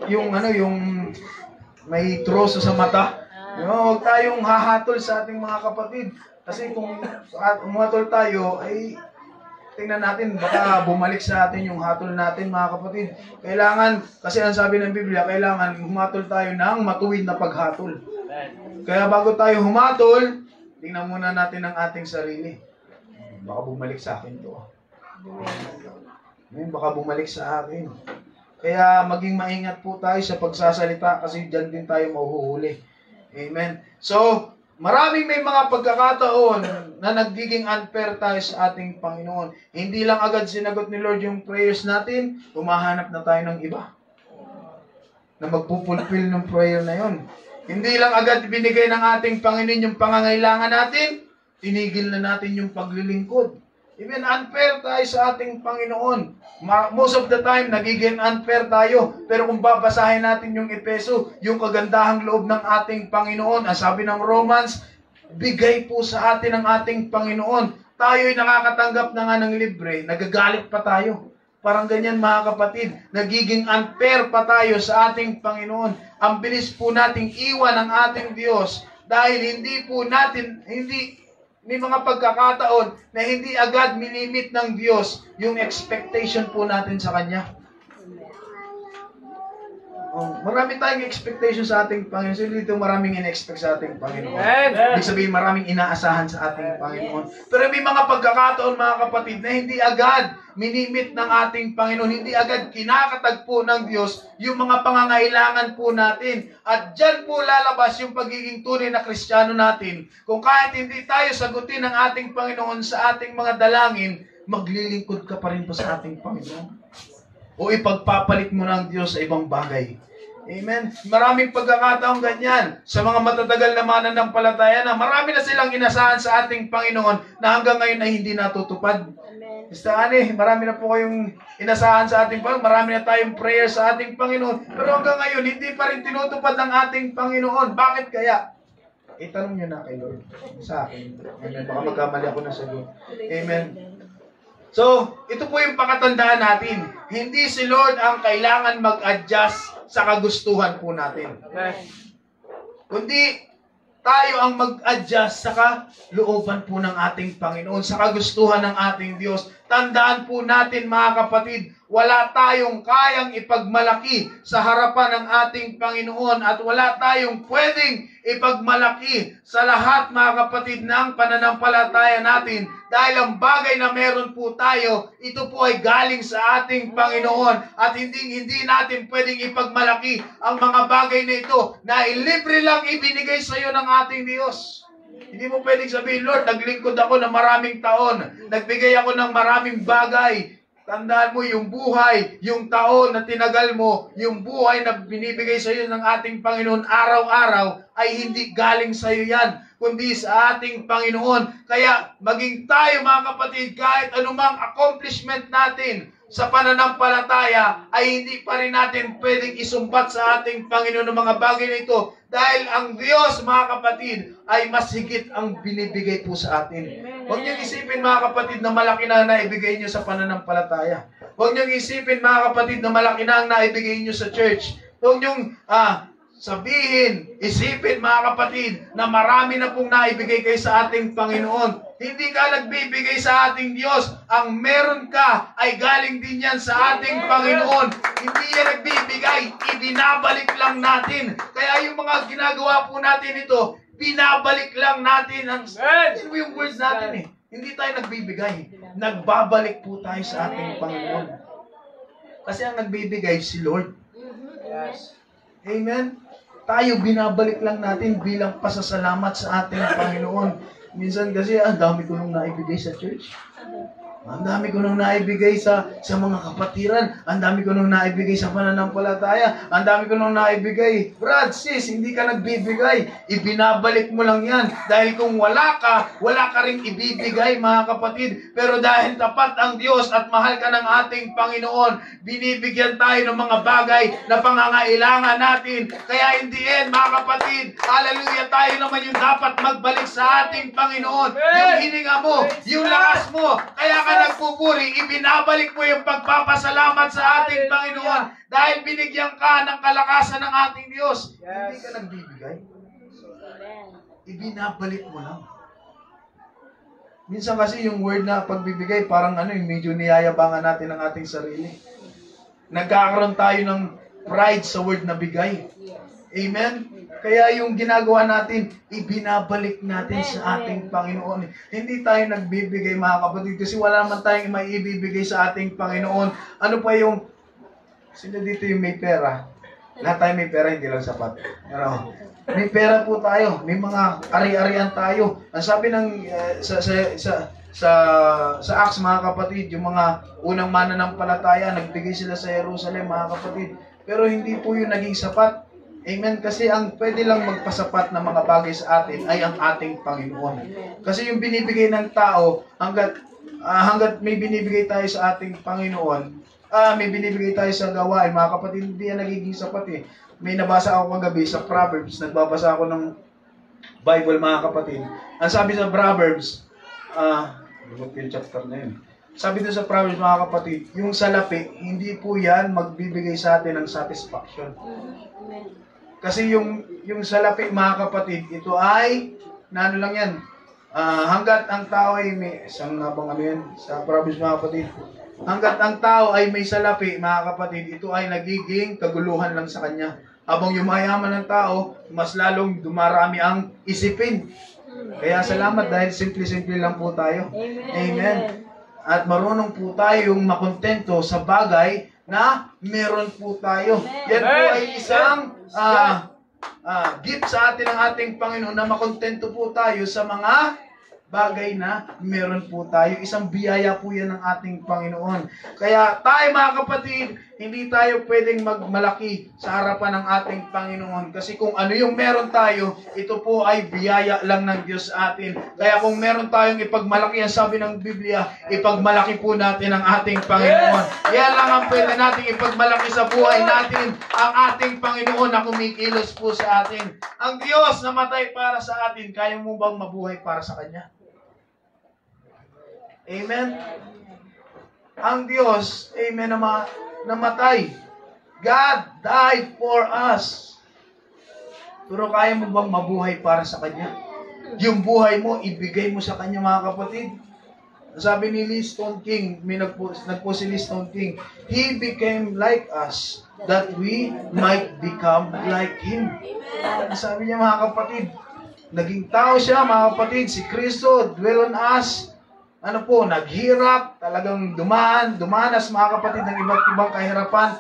yung may troso sa mata. Huwag tayong hahatol sa ating mga kapatid. Kasi kung umatol tayo, ay tingnan natin, baka bumalik sa atin yung hatol natin mga kapatid. Kailangan, kasi ang sabi ng Biblia, kailangan humatol tayo ng matuwid na paghatol. Kaya bago tayo humatol, tingnan muna natin ang ating sarili. Baka bumalik sa akin to. Baka bumalik sa akin. Kaya maging maingat po tayo sa pagsasalita kasi dyan din tayo mahuhuli. Amen. So, maraming may mga pagkakataon na nagiging unfair tayo sa ating Panginoon. Hindi lang agad sinagot ni Lord yung prayers natin, humahanap na tayo ng iba na magpupulfill ng prayer na yon. Hindi lang agad binigay ng ating Panginoon yung pangangailangan natin, tinigil na natin yung paglilingkod. Even unfair tayo sa ating Panginoon. Most of the time, nagiging unfair tayo. Pero kung babasahin natin yung Epeso, yung kagandahang loob ng ating Panginoon, ang sabi ng Romans, bigay po sa atin ng ating Panginoon. Tayo'y nakakatanggap na nga ng libre, nagagalit pa tayo. Parang ganyan mga kapatid, nagiging unfair pa tayo sa ating Panginoon. Ang bilis po nating iwan ang ating Diyos dahil may mga pagkakataon na hindi agad minimit ng Diyos yung expectation po natin sa Kanya. Marami tayong expectation sa ating Panginoon. So dito maraming in-expect sa ating Panginoon. Ibig sabihin maraming inaasahan sa ating Panginoon. Pero may mga pagkakataon mga kapatid na hindi agad minimit ng ating Panginoon. Hindi agad kinakatagpo ng Diyos yung mga pangangailangan po natin. At dyan po lalabas yung pagiging tunay na Kristiyano natin. Kung kahit hindi tayo sagutin ng ating Panginoon sa ating mga dalangin, maglilingkod ka pa rin po sa ating Panginoon. O ipagpapalit mo ng Diyos sa ibang bagay. Amen. Maraming pagkakataong ganyan sa mga matatagal na mananampalataya na marami na silang inasahan sa ating Panginoon na hanggang ngayon ay hindi natutupad. Amen. Marami na po kayong inasahan sa ating Panginoon. Marami na tayong prayer sa ating Panginoon. Pero hanggang ngayon, hindi pa rin tinutupad ng ating Panginoon. Bakit kaya? Itanong nyo na kay Lord sa akin. Amen. Baka magkamali ako na sagot. Amen. So, ito po yung pakatandaan natin. Hindi si Lord ang kailangan mag-adjust sa kagustuhan po natin. Kundi tayo ang mag-adjust sa kalooban po ng ating Panginoon, sa kagustuhan ng ating Diyos. Tandaan po natin mga kapatid, wala tayong kayang ipagmalaki sa harapan ng ating Panginoon at wala tayong pwedeng ipagmalaki sa lahat mga kapatid ng pananampalataya natin dahil ang bagay na meron po tayo, ito po ay galing sa ating Panginoon at hindi natin pwedeng ipagmalaki ang mga bagay na ito na libre lang ibinigay sa iyo ng ating Diyos. Hindi mo pwedeng sabihin, Lord, naglingkod ako ng maraming taon, nagbigay ako ng maraming bagay. Tandaan mo, yung buhay, yung taon na tinagal mo, yung buhay na binibigay sa iyo ng ating Panginoon araw-araw, ay hindi galing sa iyo yan, kundi sa ating Panginoon. Kaya maging tayo mga kapatid, kahit anumang accomplishment natin sa pananampalataya, ay hindi pa rin natin pwedeng isumbat sa ating Panginoon ng mga bagay na ito. Dahil ang Diyos, mga kapatid, ay mas higit ang binibigay po sa atin. Huwag niyong isipin, mga kapatid, na malaki na ang naibigay niyo sa pananampalataya. Huwag niyong isipin, mga kapatid, na malaki na ang naibigay niyo sa church. Huwag niyong isipin, mga kapatid, na marami na pong naibigay kayo sa ating Panginoon. Hindi ka nagbibigay sa ating Diyos. Ang meron ka ay galing din yan sa ating Panginoon. Hindi yan nagbibigay, ibinabalik lang natin. Kaya yung mga ginagawa po natin ito, binabalik lang natin. Yun yung words natin eh. Hindi tayo nagbibigay. Nagbabalik po tayo sa ating Panginoon. Kasi ang nagbibigay si Lord. Yes. Amen? Tayo binabalik lang natin bilang pasasalamat sa ating Panginoon. Minsan kasi, ang dami ko nung naibigay sa church. Ang dami ko nung naibigay sa mga kapatiran. Ang dami ko nung naibigay sa pananampalataya. Ang dami ko nung naibigay. Brad, sis, hindi ka nagbibigay. Ibinabalik mo lang yan. Dahil kung wala ka rin ibibigay, mga kapatid. Pero dahil tapat ang Diyos at mahal ka ng ating Panginoon, binibigyan tayo ng mga bagay na pangangailangan natin. Kaya in the end, mga kapatid, hallelujah, tayo naman yung dapat magbalik sa ating Panginoon. Yung hininga mo, yung lakas mo, kaya ka nagpupuri, ibinabalik mo yung pagpapasalamat sa ating Panginoon dahil binigyan ka ng kalakasan ng ating Diyos. Hindi ka nagbibigay. Ibinabalik mo lang. Minsan kasi yung word na pagbibigay, parang yung medyo niyayabangan natin ang ating sarili. Nagkakaroon tayo ng pride sa word na bigay. Amen? Kaya yung ginagawa natin, ibinabalik natin sa ating Panginoon. Hindi tayo nagbibigay, mga kapatid, kasi wala naman tayong maibibigay sa ating Panginoon. Ano pa yung, sino dito yung may pera? Lahat tayo may pera, hindi lang sapat. May pera po tayo, may mga ari-arian tayo. Ang sabi ng, sa Acts, mga kapatid, yung mga unang mananampalataya, nagbigay sila sa Jerusalem, mga kapatid. Pero hindi po yung naging sapat. Amen. Kasi ang pwede lang magpasapat na mga bagay sa atin ay ang ating Panginoon. Kasi yung binibigay ng tao, hanggat may binibigay tayo sa ating Panginoon, may binibigay tayo sa gawain, mga kapatid, hindi yan nagiging sapat eh. May nabasa ako kagabi sa Proverbs, nagbabasa ako ng Bible, mga kapatid. Ang sabi sa Proverbs, yung chapter na yun. sabi doon sa Proverbs, mga kapatid, yung salapi, hindi po yan magbibigay sa atin ng satisfaction. Amen. Kasi yung salapi, mga kapatid, ito ay, na ano lang yan, hanggat ang tao ay may, isang nabang ano yan, sa Proverbs, mga kapatid, hanggat ang tao ay may salapi, mga kapatid, ito ay nagiging kaguluhan lang sa kanya. Habang yumayaman ng tao, mas lalong dumarami ang isipin. Kaya salamat dahil simple-simple lang po tayo. Amen. Amen. At marunong po tayong makontento sa bagay na meron po tayo. Yan po ay isang gift sa atin ng ating Panginoon na makontento po tayo sa mga bagay na meron po tayo. Isang biyaya po yan ng ating Panginoon. Kaya tayo, mga kapatid, hindi tayo pwedeng magmalaki sa harapan ng ating Panginoon. Kasi kung ano yung meron tayo, ito po ay biyaya lang ng Diyos sa atin. Kaya kung meron tayong ipagmalaki, ang sabi ng Biblia, ipagmalaki po natin ang ating Panginoon. Yan lang ang pwede natin ipagmalaki sa buhay natin, ang ating Panginoon na kumikilos po sa atin. Ang Diyos na matay para sa atin, kaya mo bang mabuhay para sa Kanya? Amen? Ang Diyos, amen, namatay. God died for us. Pero kaya mo bang mabuhay para sa Kanya? Yung buhay mo, ibigay mo sa Kanya, mga kapatid. Sabi ni Lee Stone King, may nagpo si Lee Stone King, He became like us, that we might become like Him. Sabi niya, mga kapatid, naging tao siya, mga kapatid, si Kristo, dwell on us. Ano po, naghirap, talagang dumanas, mga kapatid, ng iba't ibang kahirapan.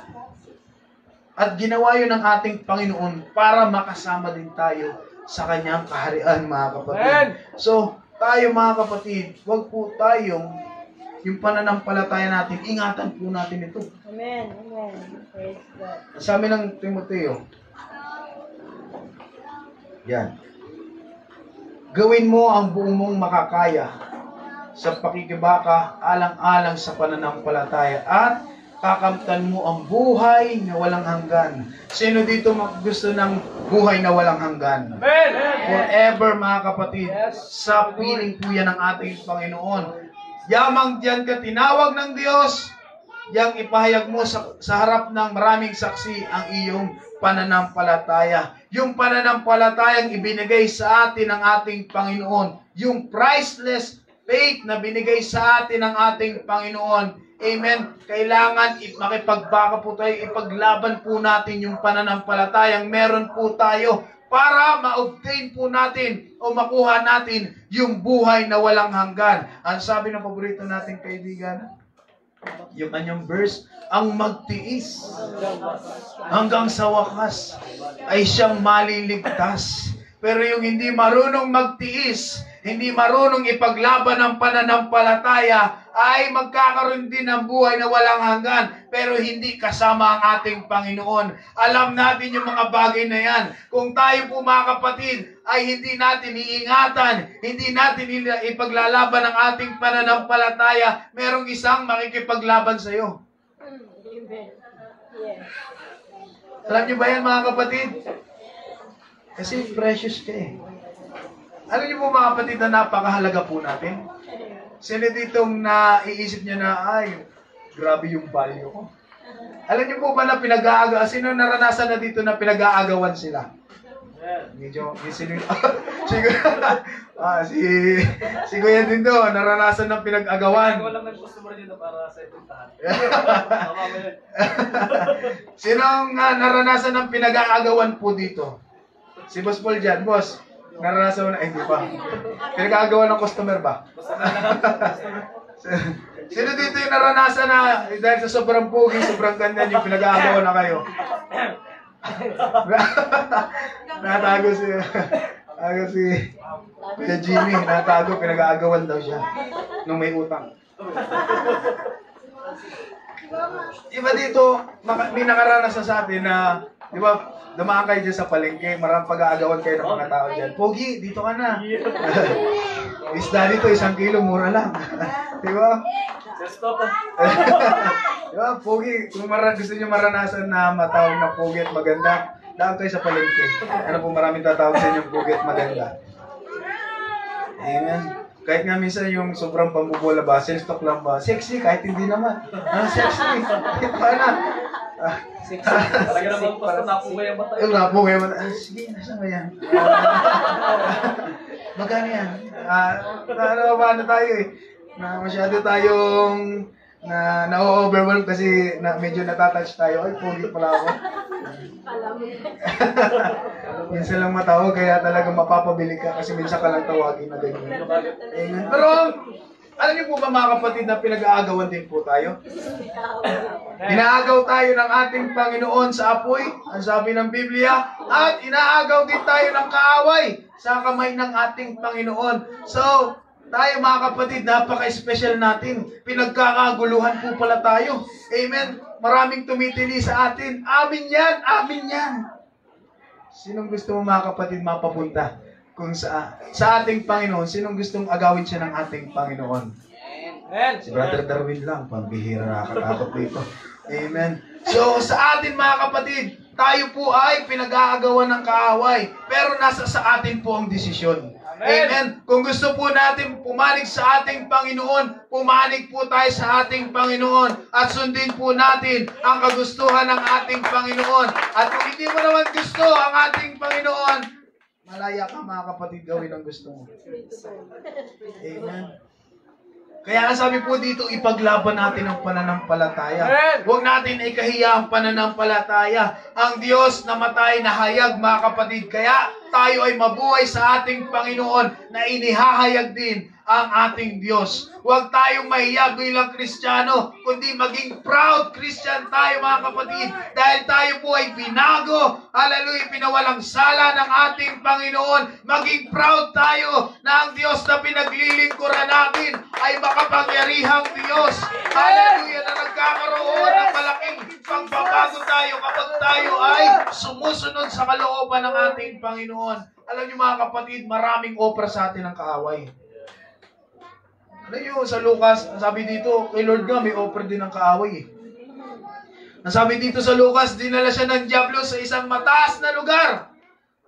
At ginawa yun ng ating Panginoon para makasama din tayo sa Kanyang kaharian, mga kapatid. Amen. So, tayo, mga kapatid, wag po tayong, yung pananampalataya natin, ingatan po natin ito. Amen. Amen. Praise God. Sabi ng Timoteo, yan, gawin mo ang buong mong makakaya sa pakikibaka, alang-alang sa pananampalataya, at kakamtan mo ang buhay na walang hanggan. Sino dito gusto ng buhay na walang hanggan? Amen. Forever, mga kapatid, Yes. sa piling po yan ng ating Panginoon. Yamang diyan ka tinawag ng Diyos, yang ipahayag mo sa harap ng maraming saksi ang iyong pananampalataya. Yung pananampalatayang ibinigay sa atin ng ating Panginoon. Yung priceless faith na binigay sa atin ng ating Panginoon. Amen. Kailangan makipagbaka po tayo, ipaglaban po natin yung pananampalatayang meron po tayo para ma-obtain po natin o makuha natin yung buhay na walang hanggan. Ang sabi ng paborito nating kaibigan, yung kanyang verse, ang magtiis hanggang sa wakas ay siyang maliligtas. Pero yung hindi marunong magtiis, hindi marunong ipaglaban ang pananampalataya, ay magkakaroon din ng buhay na walang hanggan, pero hindi kasama ang ating Panginoon. Alam natin yung mga bagay na yan. Kung tayo po, mga kapatid, ay hindi natin iingatan, hindi natin ipaglalaban ang ating pananampalataya, merong isang makikipaglaban sa iyo. Amen. Yes. Alam niyo ba yan, mga kapatid? Kasi precious ka eh. Alam niyo po, mga kapatid, na napakahalaga po natin. Sino ditong naiisip niya na, ay, grabe yung value ko. Alam niyo po ba na sino naranasan na dito na pinag-aagawan sila? Medyo, sino si Kuya din do, naranasan ng pinag-agawan. Walang nag-customer dito para sa ipuntahan. Sinong naranasan ng pinag-aagawan po dito? Si Boss Paul dyan. Boss, naranasan mo na, hindi pa. Pinag-aagawan ng customer ba? Sino dito yung naranasan na dahil sa sobrang pogi, sobrang ganda yung pinag-aagawan na kayo? Natago si Kuya Jimmy, natago, pinag-aagawan daw siya nung may utang. Iba dito, may nakaranasan sa atin na, di ba, dumaan kayo dyan sa palengke, maraming pag-aagawan kayo ng mga tao dyan. Pogi, dito ka na. Isda dito, 1 kilo, mura lang. Di ba? Just stop. Di ba, Pogi, kung gusto nyo maranasan na matawag na Pogi at maganda, daan kayo sa palengke. Ano po, maraming tatawag sa inyong Pogi at maganda. Amen. Kahit nga minsan yung sobrang pambubola ba, self-talk lang ba, sexy kahit hindi naman. Sexy. Ito na. Talaga naman basta napuhay ang mata. Yung lapo ngayon, sige, nasa ba yan? Magkano yan? Ano tayo eh. Masyado tayong na-overwhelm kasi medyo natatouch tayo. Ay, pogi pala ako. Minsan lang matawag, kaya talaga mapapabili ka kasi minsan ka lang tawagin na ganyan. Amen. Pero, alam niyo po ba mga kapatid na pinag-aagawan din po tayo? Inaagaw tayo ng ating Panginoon sa apoy, ang sabi ng Biblia, at inaagaw din tayo ng kaaway sa kamay ng ating Panginoon. So, tayo mga kapatid, napaka-special natin. Pinagkakaguluhan po pala tayo. Amen. Maraming tumitili sa atin. Amin yan, amin yan. Sinong gusto mo mga kapatid mapapunta? Kung sa ating Panginoon, sinong gustong agawin siya ng ating Panginoon? Amen. Si Brother Darwin lang, pambihira nakakatakot dito. Amen. So, sa atin mga kapatid, tayo po ay pinag-aagawan ng kaaway. Pero nasa sa atin po ang desisyon. Amen. Kung gusto po natin pumanig sa ating Panginoon, pumanig po tayo sa ating Panginoon at sundin po natin ang kagustuhan ng ating Panginoon. At kung hindi mo naman gusto ang ating Panginoon, malaya ka mga kapatid gawin ang gusto mo. Amen. Kaya ang sabi po dito, ipaglaban natin ang pananampalataya. Huwag natin ikahiya ang pananampalataya. Ang Diyos namatay na hayag, mga kapatid. Kaya tayo ay mabuhay sa ating Panginoon na inihahayag din ang ating Diyos. Huwag tayong mahiya bilang Kristiyano, kundi maging proud Christian tayo mga kapatid. Dahil tayo po ay binago, hallelujah, pinawalang sala ng ating Panginoon. Maging proud tayo na ang Diyos na pinaglilingkuran natin ay makapangyarihang Diyos. Hallelujah, na nagkakaroon ng malaking pagbabago tayo kapag tayo ay sumusunod sa kalooban ng ating Panginoon. Alam niyo mga kapatid, maraming opera sa atin ang kaaway. Ano yun, sa Lucas, nasabi dito, kay Lord nga, may offer din ng kaaway. Nasabi dito sa Lucas, dinala siya ng Diablo sa isang mataas na lugar.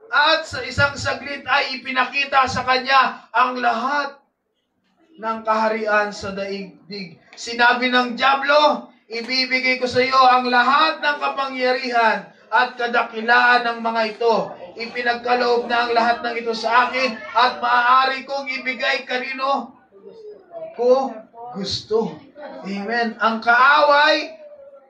At sa isang saglit ay ipinakita sa kanya ang lahat ng kaharian sa daigdig. Sinabi ng Diablo, ibibigay ko sa iyo ang lahat ng kapangyarihan at kadakilaan ng mga ito. Ipinagkaloob na ang lahat ng ito sa akin at maaari kong ibigay kanino ko gusto. Amen. Ang kaaway,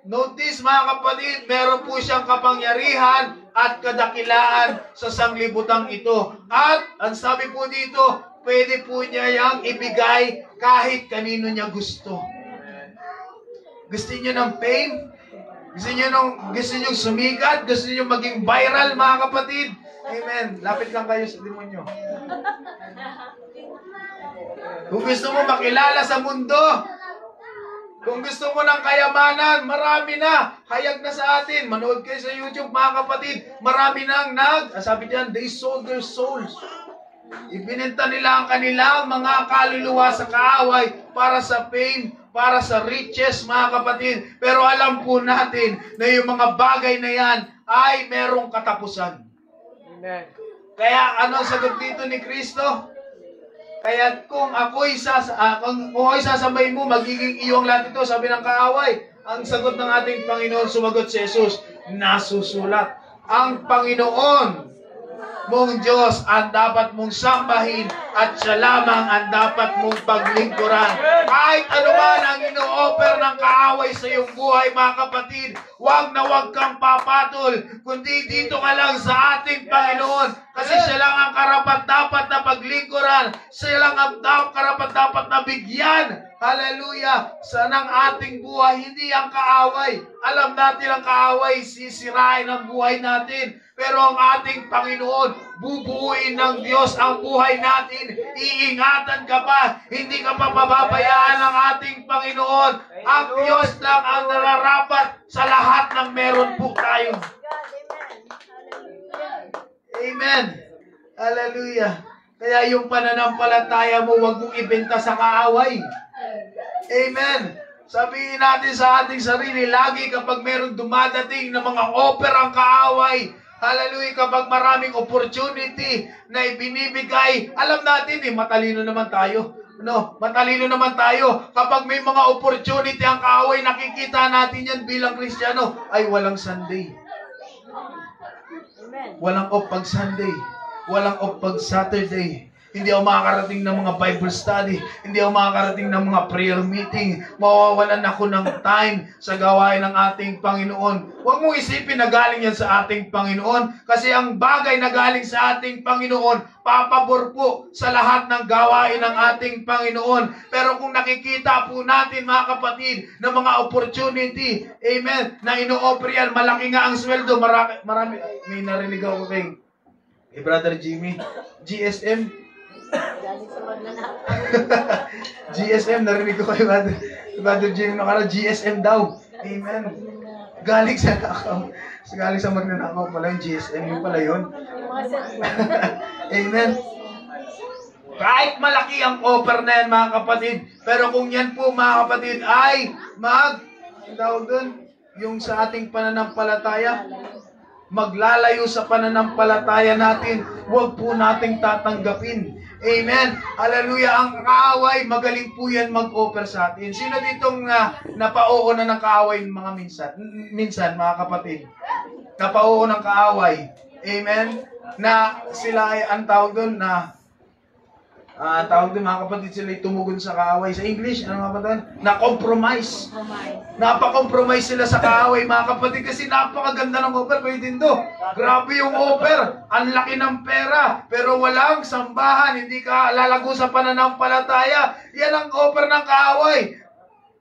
notice mga kapatid, meron po siyang kapangyarihan at kadakilaan sa sanglibutang ito. At ang sabi po dito, pwede po niya yang ibigay kahit kanino niya gusto. Gusto niyo ng fame? Gusto niyo sumikat? Gusto niyo maging viral mga kapatid? Amen. Lapit lang kayo sa demonyo. Kung gusto mo makilala sa mundo, kung gusto mo ng kayamanan, marami na. Hayag na sa atin. Manood kayo sa YouTube, mga kapatid. Marami nang sabi diyan, they sold their souls. Ibinenta nila ang kanilang mga kaluluwa sa kaaway para sa fame, para sa riches, mga kapatid. Pero alam po natin na yung mga bagay na yan ay merong katapusan. Amen. Kaya ano sagot dito ni Kristo? Kaya kung ako'y sasabayin mo, magiging iyong lahat ito, sabi ng kaaway. Ang sagot ng ating Panginoon, sumagot si Jesus, nasusulat. Ang Panginoon mong Diyos ang dapat mong sambahin at siya lamang ang dapat mong paglingkuran. Kahit anuman ang ino-offer ng kaaway sa iyong buhay, mga kapatid, huwag na huwag kang papatol, kundi dito ka lang sa ating Panginoon. Kasi siya lang ang karapat-dapat na paglingkuran. Siya lang ang karapat-dapat na bigyan. Hallelujah! Sa ng ating buhay, hindi ang kaaway. Alam natin ang kaaway, sisirain ang buhay natin. Pero ang ating Panginoon, bubuuin ng Diyos ang buhay natin. Iingatan ka pa. Hindi ka pa pababayaan ng ating Panginoon. Ang Diyos lang ang nararapat sa lahat ng meron po tayo. Amen. Hallelujah. Kaya yung pananampalataya mo, huwag mong ibenta sa kaaway. Amen. Sabihin natin sa ating sarili, lagi kapag meron dumadating na mga offer ang kaaway, Hallelujah, kapag maraming opportunity na ibinibigay, alam natin matalino naman tayo. No, matalino naman tayo. Kapag may mga opportunity ang kaaway, nakikita natin yan bilang Kristiyano, ay walang Sunday. Amen. Walang off pag Sunday. Walang off pag Saturday. Hindi ako makakarating ng mga Bible study. Hindi ako makakarating ng mga prayer meeting. Mawawalan ako ng time sa gawain ng ating Panginoon. Huwag mong isipin na galing yan sa ating Panginoon. Kasi ang bagay na galing sa ating Panginoon, papabor po sa lahat ng gawain ng ating Panginoon. Pero kung nakikita po natin, mga kapatid, ng mga opportunity, amen, na ino-offer yan, malaki nga ang sweldo. Marami, may narinig ako kay Brother Jimmy, GSM. Galing sa magnanakaw. GSM, narinig ko kay Brother Jimmy nakala, GSM daw. Amen. Galing sa nakaw. Galing sa magnanakaw pala yung GSM, yung pala yun. Yung mga cellphone. Amen. Kahit malaki ang offer na yan, mga kapatid, pero kung yan po, mga kapatid, ay tawag dun, yung sa ating pananampalataya, maglalayo sa pananampalataya natin, huwag po nating tatanggapin. Amen. Hallelujah. Ang kaaway, magaling po yan mag-offer sa atin. Sino ditong napauo na ng kaaway mga minsan, mga kapatid? Napauo ng kaaway. Amen. Na sila ay, ang tawag doon, tawag doon, mga kapatid, sila ay tumugon sa kaaway. Sa English, ano mga kapatid? Na-compromise. Napa-compromise sila sa kaaway, mga kapatid, kasi napakaganda ng offer. Pwede din to. Grabe yung offer. Ang laki ng pera. Pero walang sambahan. Hindi ka lalago sa pananampalataya. Yan ang offer ng kaaway.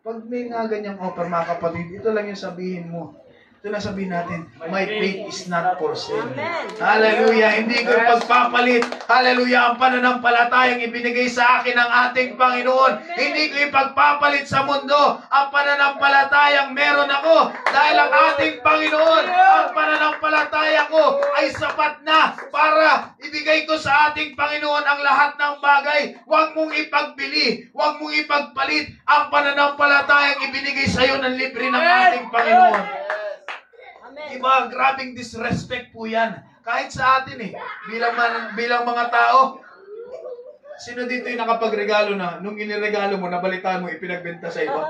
Pag may nga ganyang offer, mga kapatid, ito lang yung sabihin mo. Ito lang sabihin natin, my faith is not for sale. Amen. Hallelujah. Hindi ko ipagpapalit. Hallelujah. Ang pananampalatayang ibinigay sa akin ng ating Panginoon. Hindi ko ipagpapalit sa mundo. Ang pananampalatayang meron ako. Dahil ang ating Panginoon, ang pananampalataya ko ay sapat na para ibigay ko sa ating Panginoon ang lahat ng bagay. Huwag mong ipagbili. Huwag mong ipagpalit ang pananampalatayang ibinigay sa iyo ng libre ng ating Panginoon. Diba, grabing disrespect po yan. Kahit sa atin bilang mga tao, sino dito yung nakapagregalo na, nung iniregalo mo, nabalitaan mo, ipinagbenta sa iba?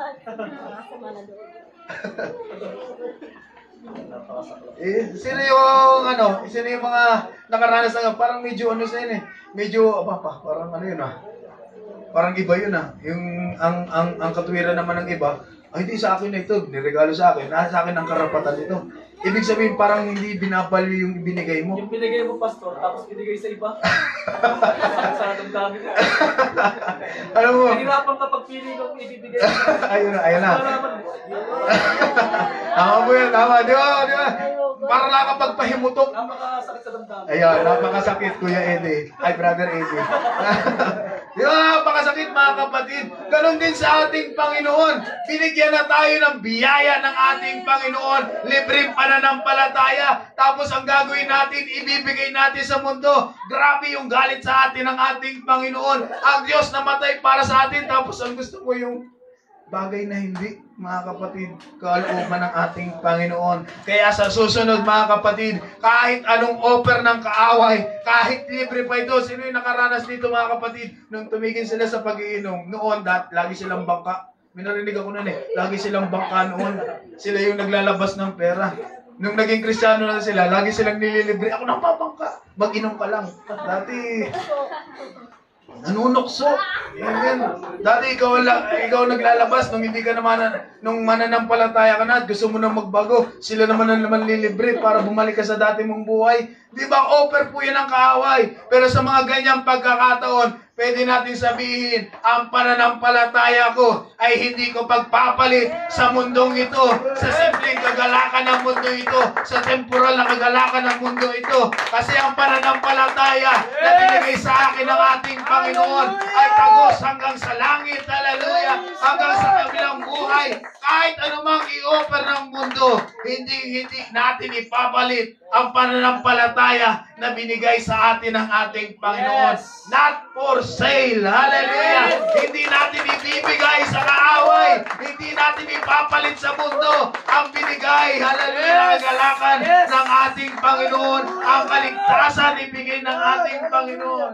Sino yung mga nakaranas na, parang medyo sa yun medyo, parang parang iba yun yung, ang katwiran naman ng iba, ay hindi sa akin na ito, niregalo sa akin, nasa akin ang karapatan nito. Ibig sabihin, parang hindi binabali yung ibinigay mo. Yung binigay mo, pastor, tapos binigay sa iba. Sa damdamin ko. Alam mo? Nahirapan ka pagpili kung ibibigay mo. Ayun na. Tama mo yan, tama. Di ba? Para nakapagpahimutok. Napakasakit sa damdamin. Ayun, napakasakit, Kuya Eddie. Ay, Brother Eddie. Di ba, napakasakit, mga kapatid. Ganon din sa ating Panginoon. Binigyan na tayo ng biyaya ng ating Panginoon. Libreng pananampalataya. Tapos ang gagawin natin, ibibigay natin sa mundo. Grabe yung galit sa atin ng ating Panginoon. Ang Diyos namatay para sa atin. Tapos ang gusto mo yung bagay na hindi, mga kapatid, kalooban ng ating Panginoon. Kaya sa susunod, mga kapatid, kahit anong offer ng kaaway, kahit libre pa ito, sino yung nakaranas dito, mga kapatid, nung tumigil sila sa pag-iinom, noon, lagi silang bangka. Minarinig ako nun lagi silang bangka noon. Sila yung naglalabas ng pera. Nung naging Kristiyano na sila, lagi silang nililibre. Ako napapangka, mag-inom ka lang. Dati, nanunukso. Amen. Dati ikaw naglalabas nung hindi ka naman, nung mananampalataya ka na at gusto mo na magbago. Sila naman ang naman lilibre para bumalik ka sa dati mong buhay. Di ba, offer po yan ng kaaway. Pero sa mga ganyang pagkakataon, pwede natin sabihin, ang pananampalataya ko ay hindi ko pagpapalit sa mundong ito, sa simpleng kagalakan ng mundo ito, sa temporal na kagalakan ng mundo ito. Kasi ang pananampalataya na binigay sa akin ng ating Panginoon ay tagos hanggang sa langit, hallelujah, hanggang sa kabilang buhay. Kahit anumang i-offer ng mundo, hindi natin ipapalit ang pananampalataya na binigay sa atin ng ating Panginoon. Yes. Not for sale. Hallelujah. Hindi natin ibibigay sa kaaway. Hindi natin ipapalit sa mundo ang binigay, hallelujah, ang kagalakan ng ating Panginoon, ang kaligtasan ibigay ng ating Panginoon.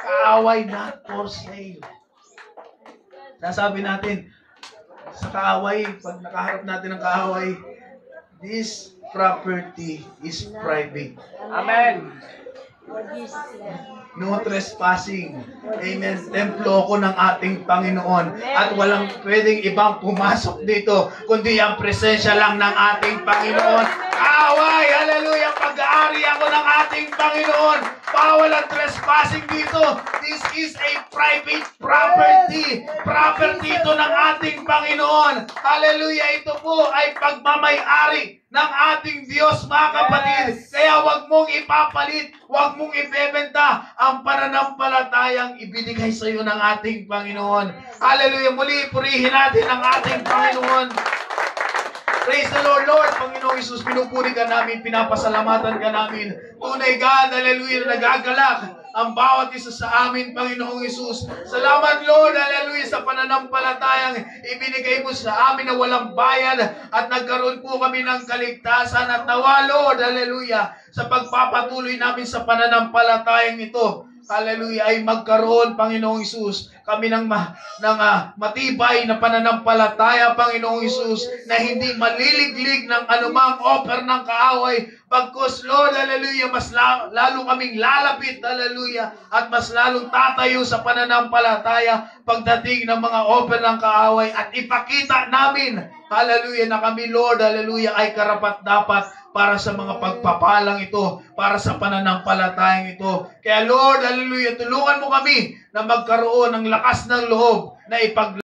Kaaway, not for sale. Sasabi natin, sa kaaway, pag nakaharap natin ng kaaway, this property is private. Amen. Lord Jesus, Lord. No trespassing. Amen. Templo ko ng ating Panginoon. At walang pwedeng ibang pumasok dito, kundi ang presensya lang ng ating Panginoon. Away! Hallelujah! Pag-aari ako ng ating Panginoon. Bawal ang trespassing dito. This is a private property. Property ito ng ating Panginoon. Hallelujah! Ito po ay pagmamay-ari ng ating Diyos, mga kapatid. Kaya wag mong ipapalit, wag mong ibebenta ang pananampalatayang ibinigay sa iyo ng ating Panginoon. Hallelujah! Muli, purihin natin ang ating Panginoon. Praise the Lord, Lord. Panginoong Isus, pinupuri ka namin, pinapasalamatan ka namin. Tunay God, hallelujah, nagagalak ang bawat isa sa amin, Panginoong Isus. Salamat, Lord, hallelujah, sa pananampalatayang ibinigay mo sa amin na walang bayad at nagkaroon po kami ng kaligtasan at nawa, Lord, hallelujah, sa pagpapatuloy namin sa pananampalatayang ito. Hallelujah, ay magkaroon, Panginoong Isus, kami ng matibay na pananampalataya, Panginoong Isus, na hindi maliliglig ng anumang offer ng kaaway. Pagkos, Lord, hallelujah, mas lalo kaming lalapit, hallelujah, at mas lalong tatayo sa pananampalataya pagdating ng mga offer ng kaaway at ipakita namin, hallelujah, na kami, Lord, hallelujah, ay karapat-dapat para sa mga pagpapalang ito, para sa pananampalatayang ito. Kaya Lord, hallelujah, tulungan mo kami na magkaroon ng lakas ng loob na